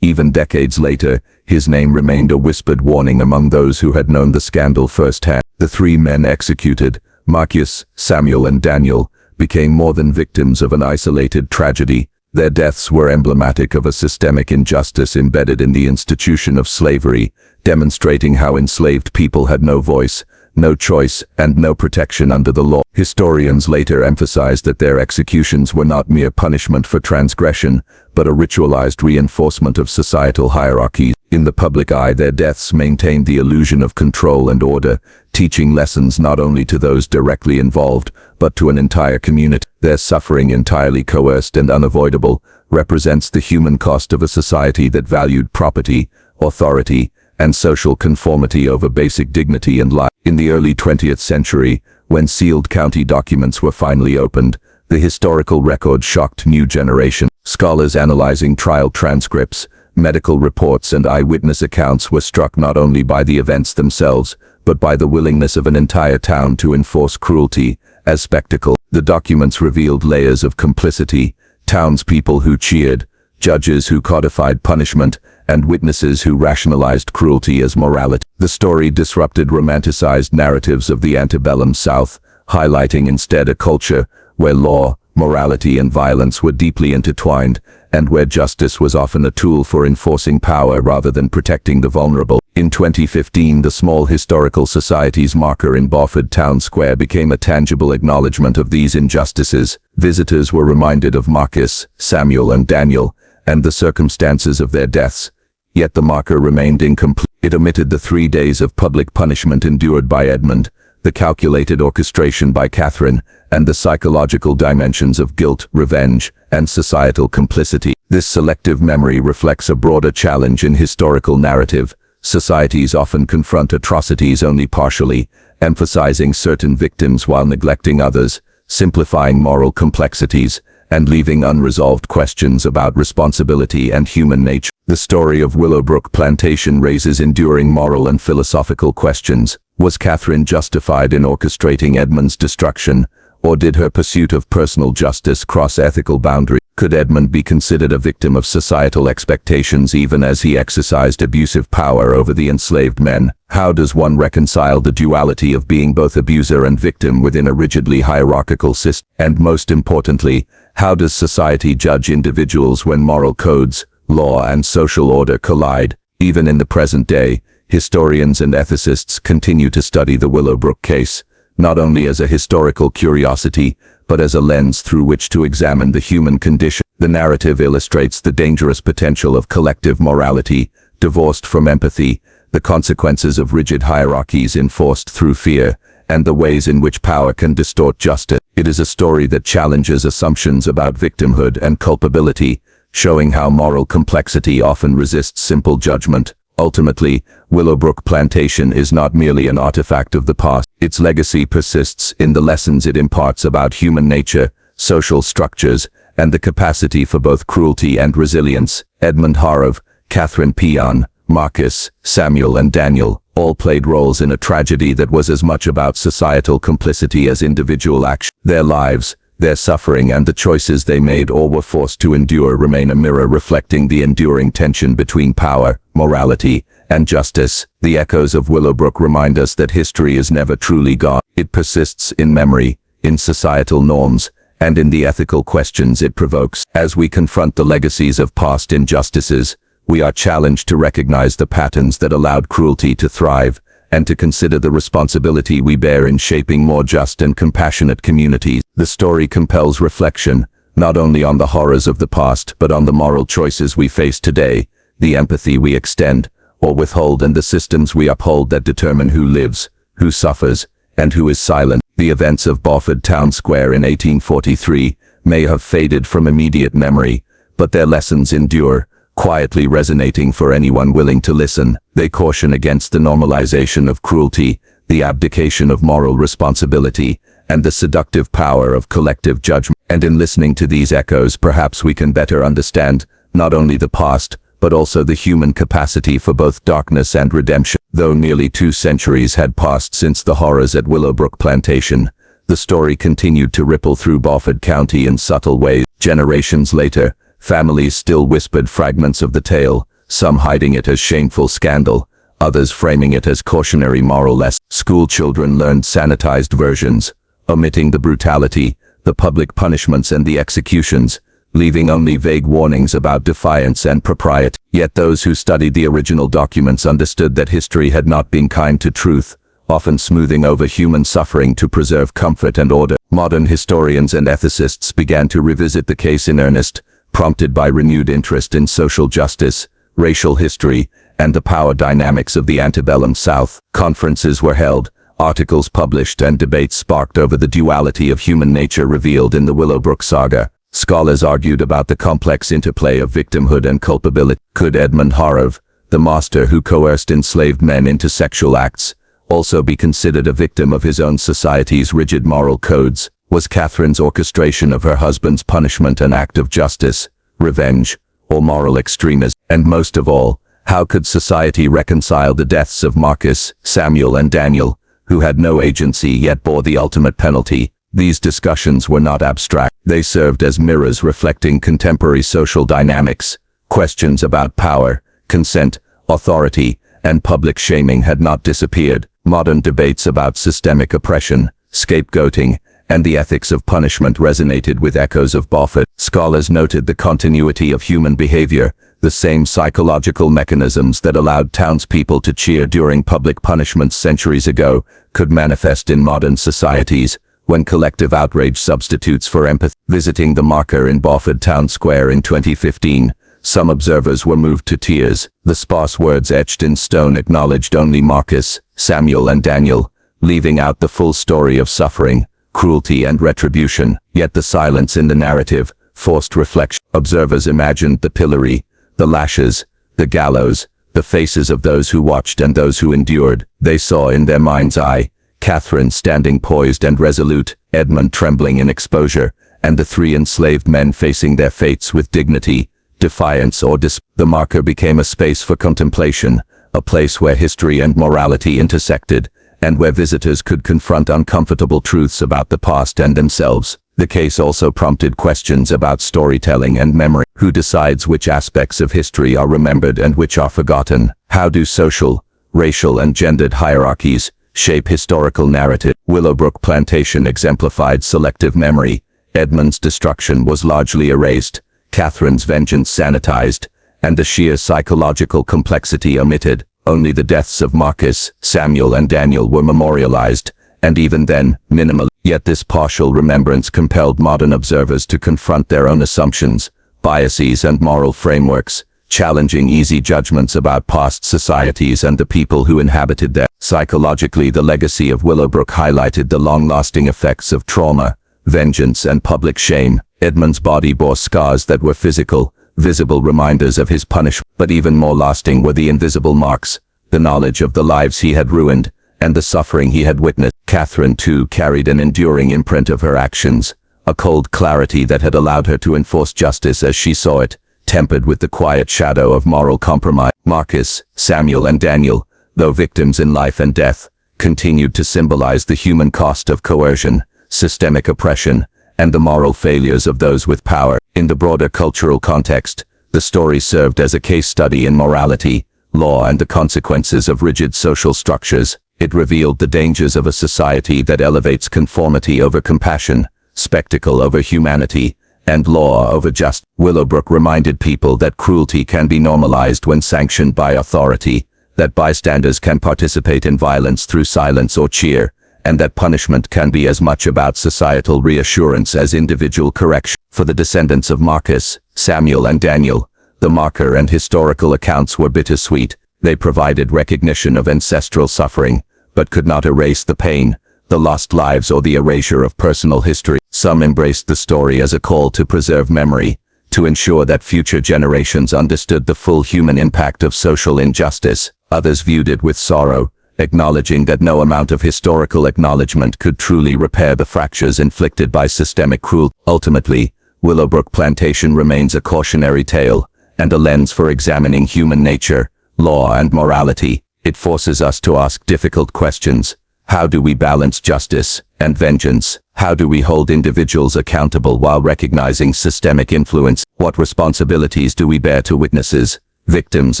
Speaker 2: Even decades later, his name remained a whispered warning among those who had known the scandal firsthand. The 3 men executed, Marcus, Samuel, and Daniel, became more than victims of an isolated tragedy. Their deaths were emblematic of a systemic injustice embedded in the institution of slavery, demonstrating how enslaved people had no voice, no choice, and no protection under the law. Historians later emphasized that their executions were not mere punishment for transgression, but a ritualized reinforcement of societal hierarchies. In the public eye, their deaths maintained the illusion of control and order, teaching lessons not only to those directly involved, but to an entire community. Their suffering, entirely coerced and unavoidable, represents the human cost of a society that valued property, authority, and social conformity over basic dignity and life. In the early 20th century, when sealed county documents were finally opened, the historical record shocked new generations. Scholars analyzing trial transcripts, medical reports, and eyewitness accounts were struck not only by the events themselves, but by the willingness of an entire town to enforce cruelty as spectacle. The documents revealed layers of complicity, townspeople who cheered, judges who codified punishment, and witnesses who rationalized cruelty as morality. The story disrupted romanticized narratives of the antebellum South, highlighting instead a culture where law, morality, and violence were deeply intertwined, and where justice was often a tool for enforcing power rather than protecting the vulnerable. In 2015, the small historical society's marker in Bowford Town Square became a tangible acknowledgement of these injustices. Visitors were reminded of Marcus, Samuel, and Daniel, and the circumstances of their deaths. Yet the marker remained incomplete. It omitted the 3 days of public punishment endured by Edmund, the calculated orchestration by Catherine, and the psychological dimensions of guilt, revenge, and societal complicity. This selective memory reflects a broader challenge in historical narrative. Societies often confront atrocities only partially, emphasizing certain victims while neglecting others, simplifying moral complexities, and leaving unresolved questions about responsibility and human nature. The story of Willowbrook Plantation raises enduring moral and philosophical questions. Was Catherine justified in orchestrating Edmund's destruction, or did her pursuit of personal justice cross ethical boundaries? Could Edmund be considered a victim of societal expectations even as he exercised abusive power over the enslaved men? How does one reconcile the duality of being both abuser and victim within a rigidly hierarchical system? And most importantly, how does society judge individuals when moral codes, law, and social order collide? Even in the present day, historians and ethicists continue to study the Willowbrook case, not only as a historical curiosity, but as a lens through which to examine the human condition. The narrative illustrates the dangerous potential of collective morality, divorced from empathy, the consequences of rigid hierarchies enforced through fear, and the ways in which power can distort justice. It is a story that challenges assumptions about victimhood and culpability, showing how moral complexity often resists simple judgment. Ultimately, Willowbrook Plantation is not merely an artifact of the past. Its legacy persists in the lessons it imparts about human nature, social structures, and the capacity for both cruelty and resilience. Edmund, Hargrove, Catherine Peon, Marcus, Samuel, and Daniel all played roles in a tragedy that was as much about societal complicity as individual action. Their lives, their suffering, and the choices they made or were forced to endure remain a mirror reflecting the enduring tension between power, morality, and justice. The echoes of Willowbrook remind us that history is never truly gone. It persists in memory, in societal norms, and in the ethical questions it provokes. As we confront the legacies of past injustices, we are challenged to recognize the patterns that allowed cruelty to thrive, and to consider the responsibility we bear in shaping more just and compassionate communities. The story compels reflection, not only on the horrors of the past, but on the moral choices we face today, the empathy we extend or withhold, and the systems we uphold that determine who lives, who suffers, and who is silent. The events of Bowford Town Square in 1843 may have faded from immediate memory, but their lessons endure, quietly resonating for anyone willing to listen. They caution against the normalization of cruelty, the abdication of moral responsibility, and the seductive power of collective judgment. And in listening to these echoes, perhaps we can better understand not only the past, but also the human capacity for both darkness and redemption. Though nearly 2 centuries had passed since the horrors at Willowbrook Plantation, the story continued to ripple through Bowford County in subtle ways. Generations later, families still whispered fragments of the tale, some hiding it as shameful scandal, others framing it as cautionary moral lesson. School children learned sanitized versions, omitting the brutality, the public punishments, and the executions, leaving only vague warnings about defiance and propriety. Yet those who studied the original documents understood that history had not been kind to truth, often smoothing over human suffering to preserve comfort and order. Modern historians and ethicists began to revisit the case in earnest, prompted by renewed interest in social justice, racial history, and the power dynamics of the antebellum South. Conferences were held, articles published, and debates sparked over the duality of human nature revealed in the Willowbrook saga. Scholars argued about the complex interplay of victimhood and culpability. Could Edmund, Hargrove, the master who coerced enslaved men into sexual acts, also be considered a victim of his own society's rigid moral codes? Was Catherine's orchestration of her husband's punishment an act of justice, revenge, or moral extremism? And most of all, how could society reconcile the deaths of Marcus, Samuel, and Daniel, who had no agency yet bore the ultimate penalty? These discussions were not abstract. They served as mirrors reflecting contemporary social dynamics. Questions about power, consent, authority, and public shaming had not disappeared. Modern debates about systemic oppression, scapegoating, and the ethics of punishment resonated with echoes of Bowford. Scholars noted the continuity of human behavior, the same psychological mechanisms that allowed townspeople to cheer during public punishments centuries ago could manifest in modern societies, when collective outrage substitutes for empathy. Visiting the marker in Bowford Town Square in 2015, some observers were moved to tears. The sparse words etched in stone acknowledged only Marcus, Samuel, and Daniel, leaving out the full story of suffering, cruelty, and retribution. Yet the silence in the narrative forced reflection. Observers imagined the pillory, the lashes, the gallows, the faces of those who watched and those who endured. They saw in their mind's eye Catherine standing poised and resolute, Edmund trembling in exposure, and the 3 enslaved men facing their fates with dignity, defiance, or despair. The marker became a space for contemplation, a place where history and morality intersected, and where visitors could confront uncomfortable truths about the past and themselves. The case also prompted questions about storytelling and memory. Who decides which aspects of history are remembered and which are forgotten? How do social, racial, and gendered hierarchies shape historical narrative? Willowbrook Plantation exemplified selective memory. Edmund's destruction was largely erased, Catherine's vengeance sanitized, and the sheer psychological complexity omitted. Only the deaths of Marcus, Samuel, and Daniel were memorialized, and even then, minimally. Yet this partial remembrance compelled modern observers to confront their own assumptions, biases, and moral frameworks, challenging easy judgments about past societies and the people who inhabited them. Psychologically, the legacy of Willowbrook highlighted the long-lasting effects of trauma, vengeance, and public shame. Edmund's body bore scars that were physical, visible reminders of his punishment. But even more lasting were the invisible marks, the knowledge of the lives he had ruined, and the suffering he had witnessed. Catherine, too, carried an enduring imprint of her actions, a cold clarity that had allowed her to enforce justice as she saw it, tempered with the quiet shadow of moral compromise. Marcus, Samuel, and Daniel, though victims in life and death, continued to symbolize the human cost of coercion, systemic oppression, and the moral failures of those with power. In the broader cultural context, the story served as a case study in morality, law, and the consequences of rigid social structures. It revealed the dangers of a society that elevates conformity over compassion, spectacle over humanity, and law over justice. Willowbrook reminded people that cruelty can be normalized when sanctioned by authority, that bystanders can participate in violence through silence or cheer, and that punishment can be as much about societal reassurance as individual correction. For the descendants of Marcus, Samuel, and Daniel, the marker and historical accounts were bittersweet. They provided recognition of ancestral suffering, but could not erase the pain, the lost lives, or the erasure of personal history. Some embraced the story as a call to preserve memory, to ensure that future generations understood the full human impact of social injustice. Others viewed it with sorrow, acknowledging that no amount of historical acknowledgement could truly repair the fractures inflicted by systemic cruelty. Ultimately, Willowbrook Plantation remains a cautionary tale, and a lens for examining human nature, law, and morality. It forces us to ask difficult questions. How do we balance justice and vengeance? How do we hold individuals accountable while recognizing systemic influence? What responsibilities do we bear to witnesses, victims,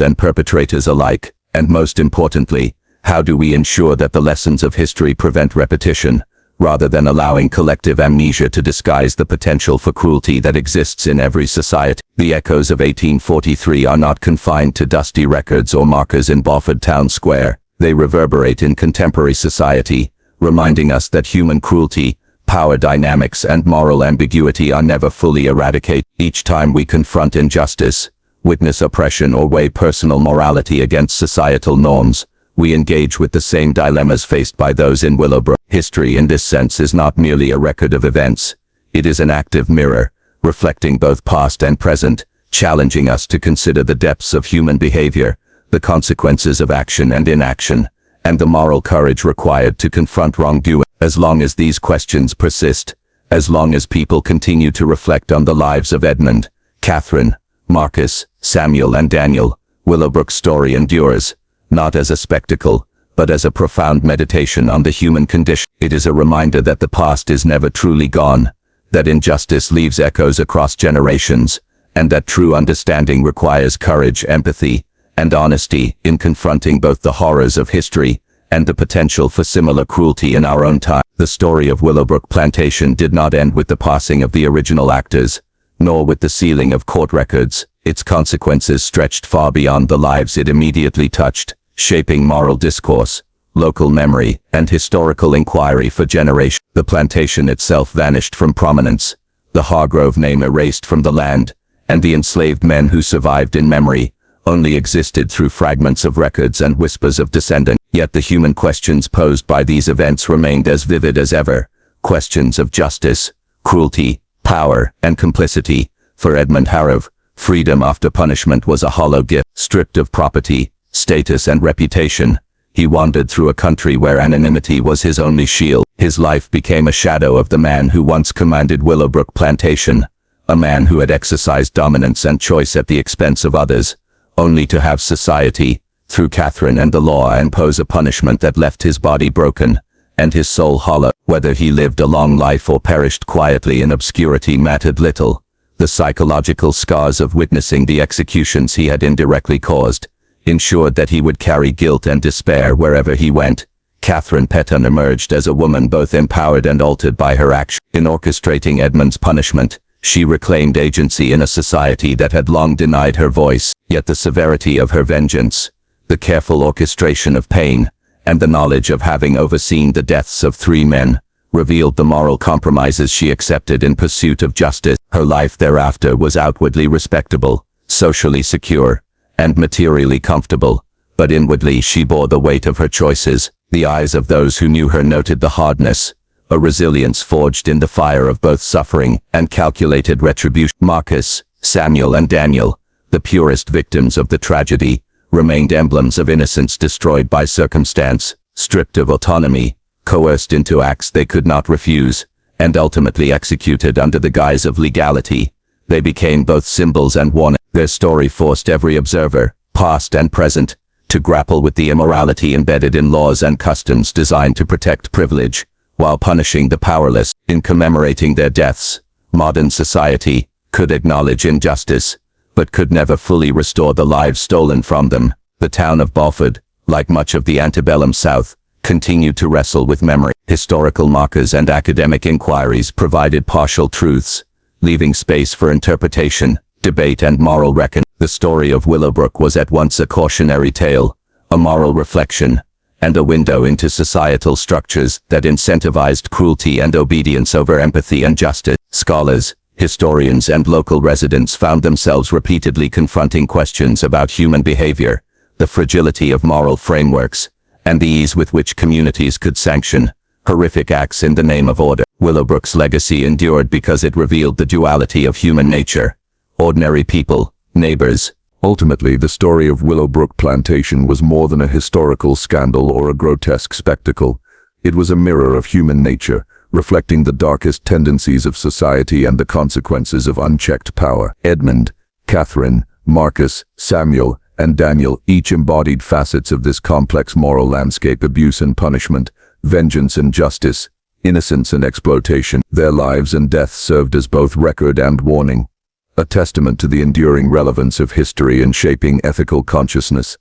Speaker 2: and perpetrators alike? And most importantly, how do we ensure that the lessons of history prevent repetition, rather than allowing collective amnesia to disguise the potential for cruelty that exists in every society? The echoes of 1843 are not confined to dusty records or markers in Bowford Town Square. They reverberate in contemporary society, reminding us that human cruelty, power dynamics, and moral ambiguity are never fully eradicated. Each time we confront injustice, witness oppression, or weigh personal morality against societal norms, we engage with the same dilemmas faced by those in Willowbrook. History in this sense is not merely a record of events. It is an active mirror, reflecting both past and present, challenging us to consider the depths of human behavior, the consequences of action and inaction, and the moral courage required to confront wrongdoing. As long as these questions persist, as long as people continue to reflect on the lives of Edmund, Catherine, Marcus, Samuel, and Daniel, Willowbrook's story endures, not as a spectacle, but as a profound meditation on the human condition. It is a reminder that the past is never truly gone, that injustice leaves echoes across generations, and that true understanding requires courage, empathy, and honesty in confronting both the horrors of history and the potential for similar cruelty in our own time. The story of Willowbrook Plantation did not end with the passing of the original actors, nor with the sealing of court records. Its consequences stretched far beyond the lives it immediately touched, shaping moral discourse, local memory, and historical inquiry for generations. The plantation itself vanished from prominence, the Hargrove name erased from the land, and the enslaved men who survived in memory only existed through fragments of records and whispers of descendants. Yet the human questions posed by these events remained as vivid as ever, questions of justice, cruelty, power, and complicity. For Edmund Hargrove, freedom after punishment was a hollow gift. Stripped of property, status, and reputation, he wandered through a country where anonymity was his only shield. His life became a shadow of the man who once commanded Willowbrook Plantation, a man who had exercised dominance and choice at the expense of others, only to have society, through Catherine and the law, impose a punishment that left his body broken and his soul hollow. Whether he lived a long life or perished quietly in obscurity mattered little. The psychological scars of witnessing the executions he had indirectly caused ensured that he would carry guilt and despair wherever he went. Catherine Petton emerged as a woman both empowered and altered by her action. In orchestrating Edmund's punishment, she reclaimed agency in a society that had long denied her voice. Yet the severity of her vengeance, the careful orchestration of pain, and the knowledge of having overseen the deaths of 3 men, revealed the moral compromises she accepted in pursuit of justice. Her life thereafter was outwardly respectable, socially secure, and materially comfortable, but inwardly she bore the weight of her choices. The eyes of those who knew her noted the hardness, a resilience forged in the fire of both suffering and calculated retribution. Marcus,
Speaker 3: Samuel and Daniel, the purest victims of the tragedy, remained emblems of innocence destroyed by circumstance, stripped of autonomy, coerced into acts they could not refuse, and ultimately executed under the guise of legality. They became both symbols and warning. Their story forced every observer, past and present, to grapple with the immorality embedded in laws and customs designed to protect privilege, while punishing the powerless. In commemorating their deaths, modern society could acknowledge injustice, but could never fully restore the lives stolen from them. The town of Bowford, like much of the antebellum South, continued to wrestle with memory. Historical markers and academic inquiries provided partial truths, leaving space for interpretation, debate and moral reckoning. The story of Willowbrook was at once a cautionary tale, a moral reflection, and a window into societal structures that incentivized cruelty and obedience over empathy and justice. Scholars, historians and local residents found themselves repeatedly confronting questions about human behavior, the fragility of moral frameworks, and the ease with which communities could sanction horrific acts in the name of order. Willowbrook's legacy endured because it revealed the duality of human nature. Ordinary people, neighbors.
Speaker 1: Ultimately, the story of Willowbrook Plantation was more than a historical scandal or a grotesque spectacle. It was a mirror of human nature, reflecting the darkest tendencies of society and the consequences of unchecked power. Edmund, Catherine, Marcus, Samuel, and Daniel each embodied facets of this complex moral landscape: abuse and punishment, vengeance and justice, innocence and exploitation. Their lives and deaths served as both record and warning, a testament to the enduring relevance of history in shaping ethical consciousness.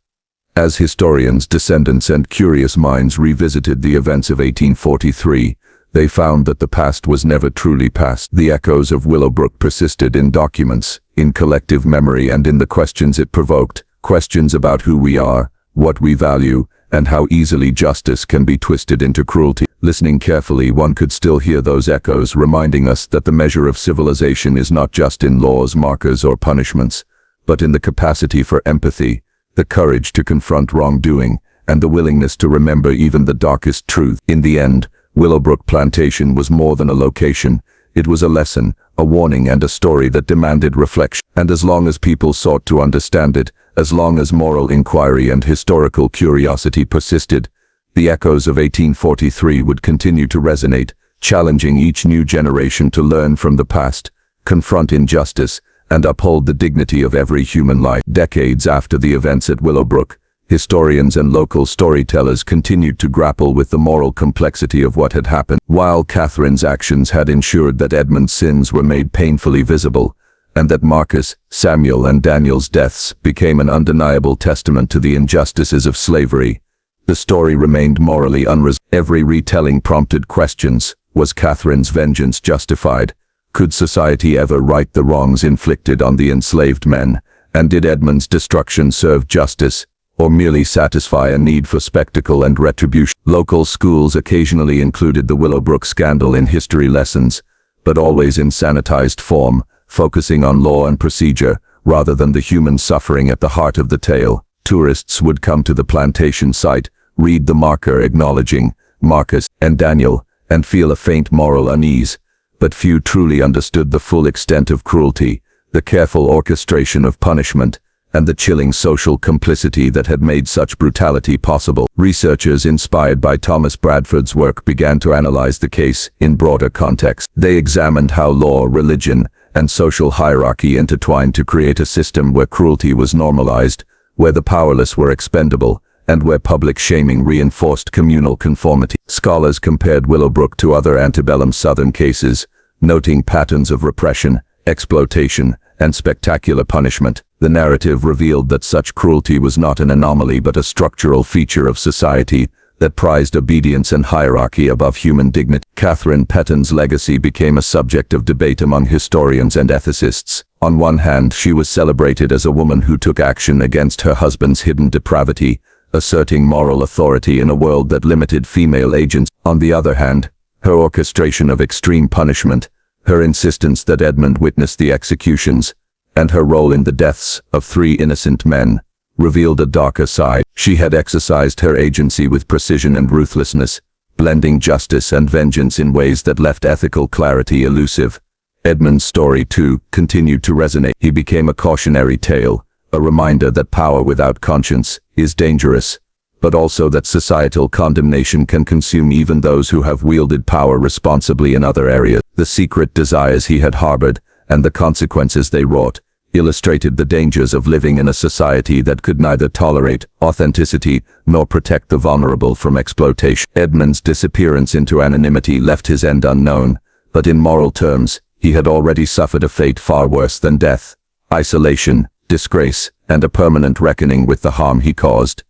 Speaker 1: As historians, descendants, and curious minds revisited the events of 1843, they found that the past was never truly past. The echoes of Willowbrook persisted in documents, in collective memory, and in the questions it provoked, questions about who we are, what we value, and how easily justice can be twisted into cruelty. Listening carefully, one could still hear those echoes, reminding us that the measure of civilization is not just in laws, markers, or punishments, but in the capacity for empathy, the courage to confront wrongdoing, and the willingness to remember even the darkest truth. In the end, Willowbrook Plantation was more than a location. It was a lesson, a warning, and a story that demanded reflection. And as long as people sought to understand it, as long as moral inquiry and historical curiosity persisted, the echoes of 1843 would continue to resonate, challenging each new generation to learn from the past, confront injustice, and uphold the dignity of every human life. Decades after the events at Willowbrook, historians and local storytellers continued to grapple with the moral complexity of what had happened. While Catherine's actions had ensured that Edmund's sins were made painfully visible, and that Marcus, Samuel, and Daniel's deaths became an undeniable testament to the injustices of slavery, the story remained morally unresolved. Every retelling prompted questions. Was Catherine's vengeance justified? Could society ever right the wrongs inflicted on the enslaved men? And did Edmund's destruction serve justice, or merely satisfy a need for spectacle and retribution? Local schools occasionally included the Willowbrook scandal in history lessons, but always in sanitized form, focusing on law and procedure, rather than the human suffering at the heart of the tale. Tourists would come to the plantation site, read the marker acknowledging Marcus and Daniel, and feel a faint moral unease. But few truly understood the full extent of cruelty, the careful orchestration of punishment, and the chilling social complicity that had made such brutality possible. Researchers inspired by Thomas Bradford's work began to analyze the case in broader context. They examined how law, religion, and social hierarchy intertwined to create a system where cruelty was normalized, where the powerless were expendable, and where public shaming reinforced communal conformity. Scholars compared Willowbrook to other antebellum Southern cases, noting patterns of repression, exploitation, and spectacular punishment. The narrative revealed that such cruelty was not an anomaly but a structural feature of society that prized obedience and hierarchy above human dignity. Catherine Petton's legacy became a subject of debate among historians and ethicists. On one hand, she was celebrated as a woman who took action against her husband's hidden depravity, asserting moral authority in a world that limited female agents. On the other hand, her orchestration of extreme punishment, her insistence that Edmund witnessed the executions, and her role in the deaths of 3 innocent men, revealed a darker side. She had exercised her agency with precision and ruthlessness, blending justice and vengeance in ways that left ethical clarity elusive.
Speaker 2: Edmund's story, too, continued to resonate. He became a cautionary tale, a reminder that power without conscience is dangerous, but also that societal condemnation can consume even those who have wielded power responsibly in other areas. The secret desires he had harbored, and the consequences they wrought, illustrated the dangers of living in a society that could neither tolerate authenticity nor protect the vulnerable from exploitation. Edmund's disappearance into anonymity left his end unknown, but in moral terms, he had already suffered a fate far worse than death: isolation, disgrace, and a permanent reckoning with the harm he caused.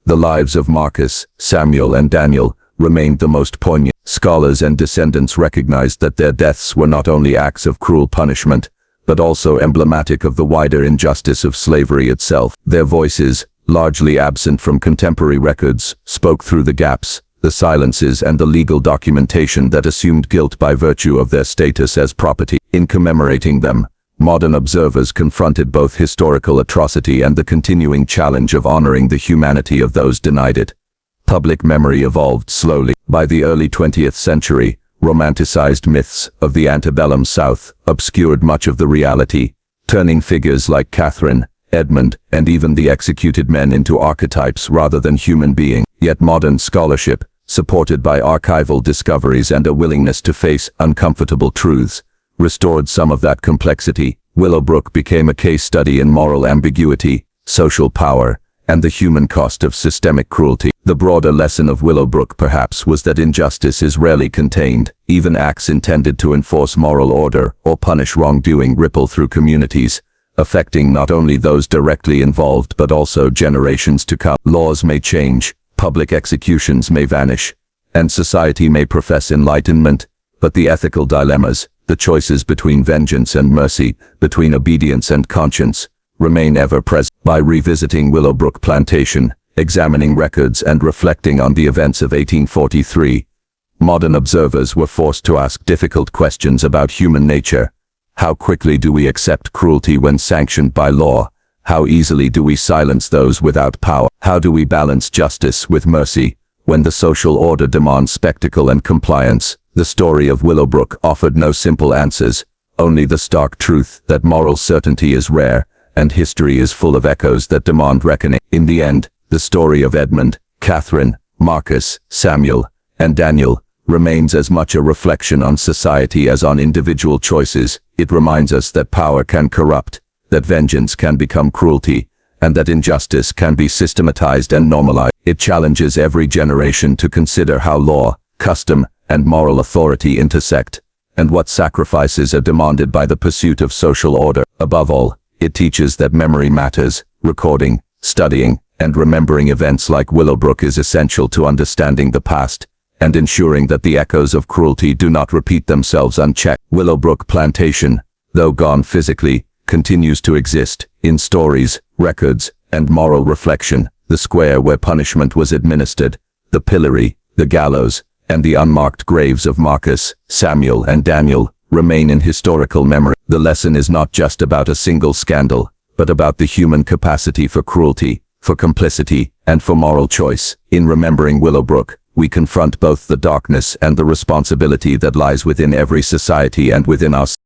Speaker 2: The lives of Marcus, Samuel, and Daniel remained the most poignant. Scholars and descendants recognized that their deaths were not only acts of cruel punishment, but also emblematic of the wider injustice of slavery itself. Their voices, largely absent from contemporary records, spoke through the gaps, the silences, and the legal documentation that assumed guilt by virtue of their status as property. In commemorating them, modern observers confronted both historical atrocity and the continuing challenge of honoring the humanity of those denied it. Public memory evolved slowly. By the early 20th century, romanticized myths of the antebellum South obscured much of the reality, turning figures like Catherine, Edmund, and even the executed men into archetypes rather than human beings. Yet modern scholarship, supported by archival discoveries and a willingness to face uncomfortable truths, restored some of that complexity. Willowbrook became a case study in moral ambiguity, social power, and the human cost of systemic cruelty. The broader lesson of Willowbrook, perhaps, was that injustice is rarely contained. Even acts intended to enforce moral order or punish wrongdoing ripple through communities, affecting not only those directly involved but also generations to come. Laws may change, public executions may vanish, and society may profess enlightenment, but the ethical dilemmas, the choices between vengeance and mercy, between obedience and conscience, remain ever present. By revisiting Willowbrook Plantation, examining records, and reflecting on the events of 1843, modern observers were forced to ask difficult questions about human nature. How quickly do we accept cruelty when sanctioned by law? How easily do we silence those without power? How do we balance justice with mercy when the social order demands spectacle and compliance? The story of Willowbrook offered no simple answers, only the stark truth that moral certainty is rare, and history is full of echoes that demand reckoning. In the end, the story of Edmund, Catherine, Marcus, Samuel, and Daniel remains as much a reflection on society as on individual choices. It reminds us that power can corrupt, that vengeance can become cruelty, and that injustice can be systematized and normalized. It challenges every generation to consider how law, custom, and moral authority intersect, and what sacrifices are demanded by the pursuit of social order. Above all, it teaches that memory matters. Recording, studying, and remembering events like Willowbrook is essential to understanding the past and ensuring that the echoes of cruelty do not repeat themselves unchecked. Willowbrook Plantation, though gone physically, continues to exist in stories, records, and moral reflection. The square where punishment was administered, the pillory, the gallows, and the unmarked graves of Marcus, Samuel, and Daniel remain in historical memory. The lesson is not just about a single scandal, but about the human capacity for cruelty, for complicity, and for moral choice. In remembering Willowbrook, we confront both the darkness and the responsibility that lies within every society and within us.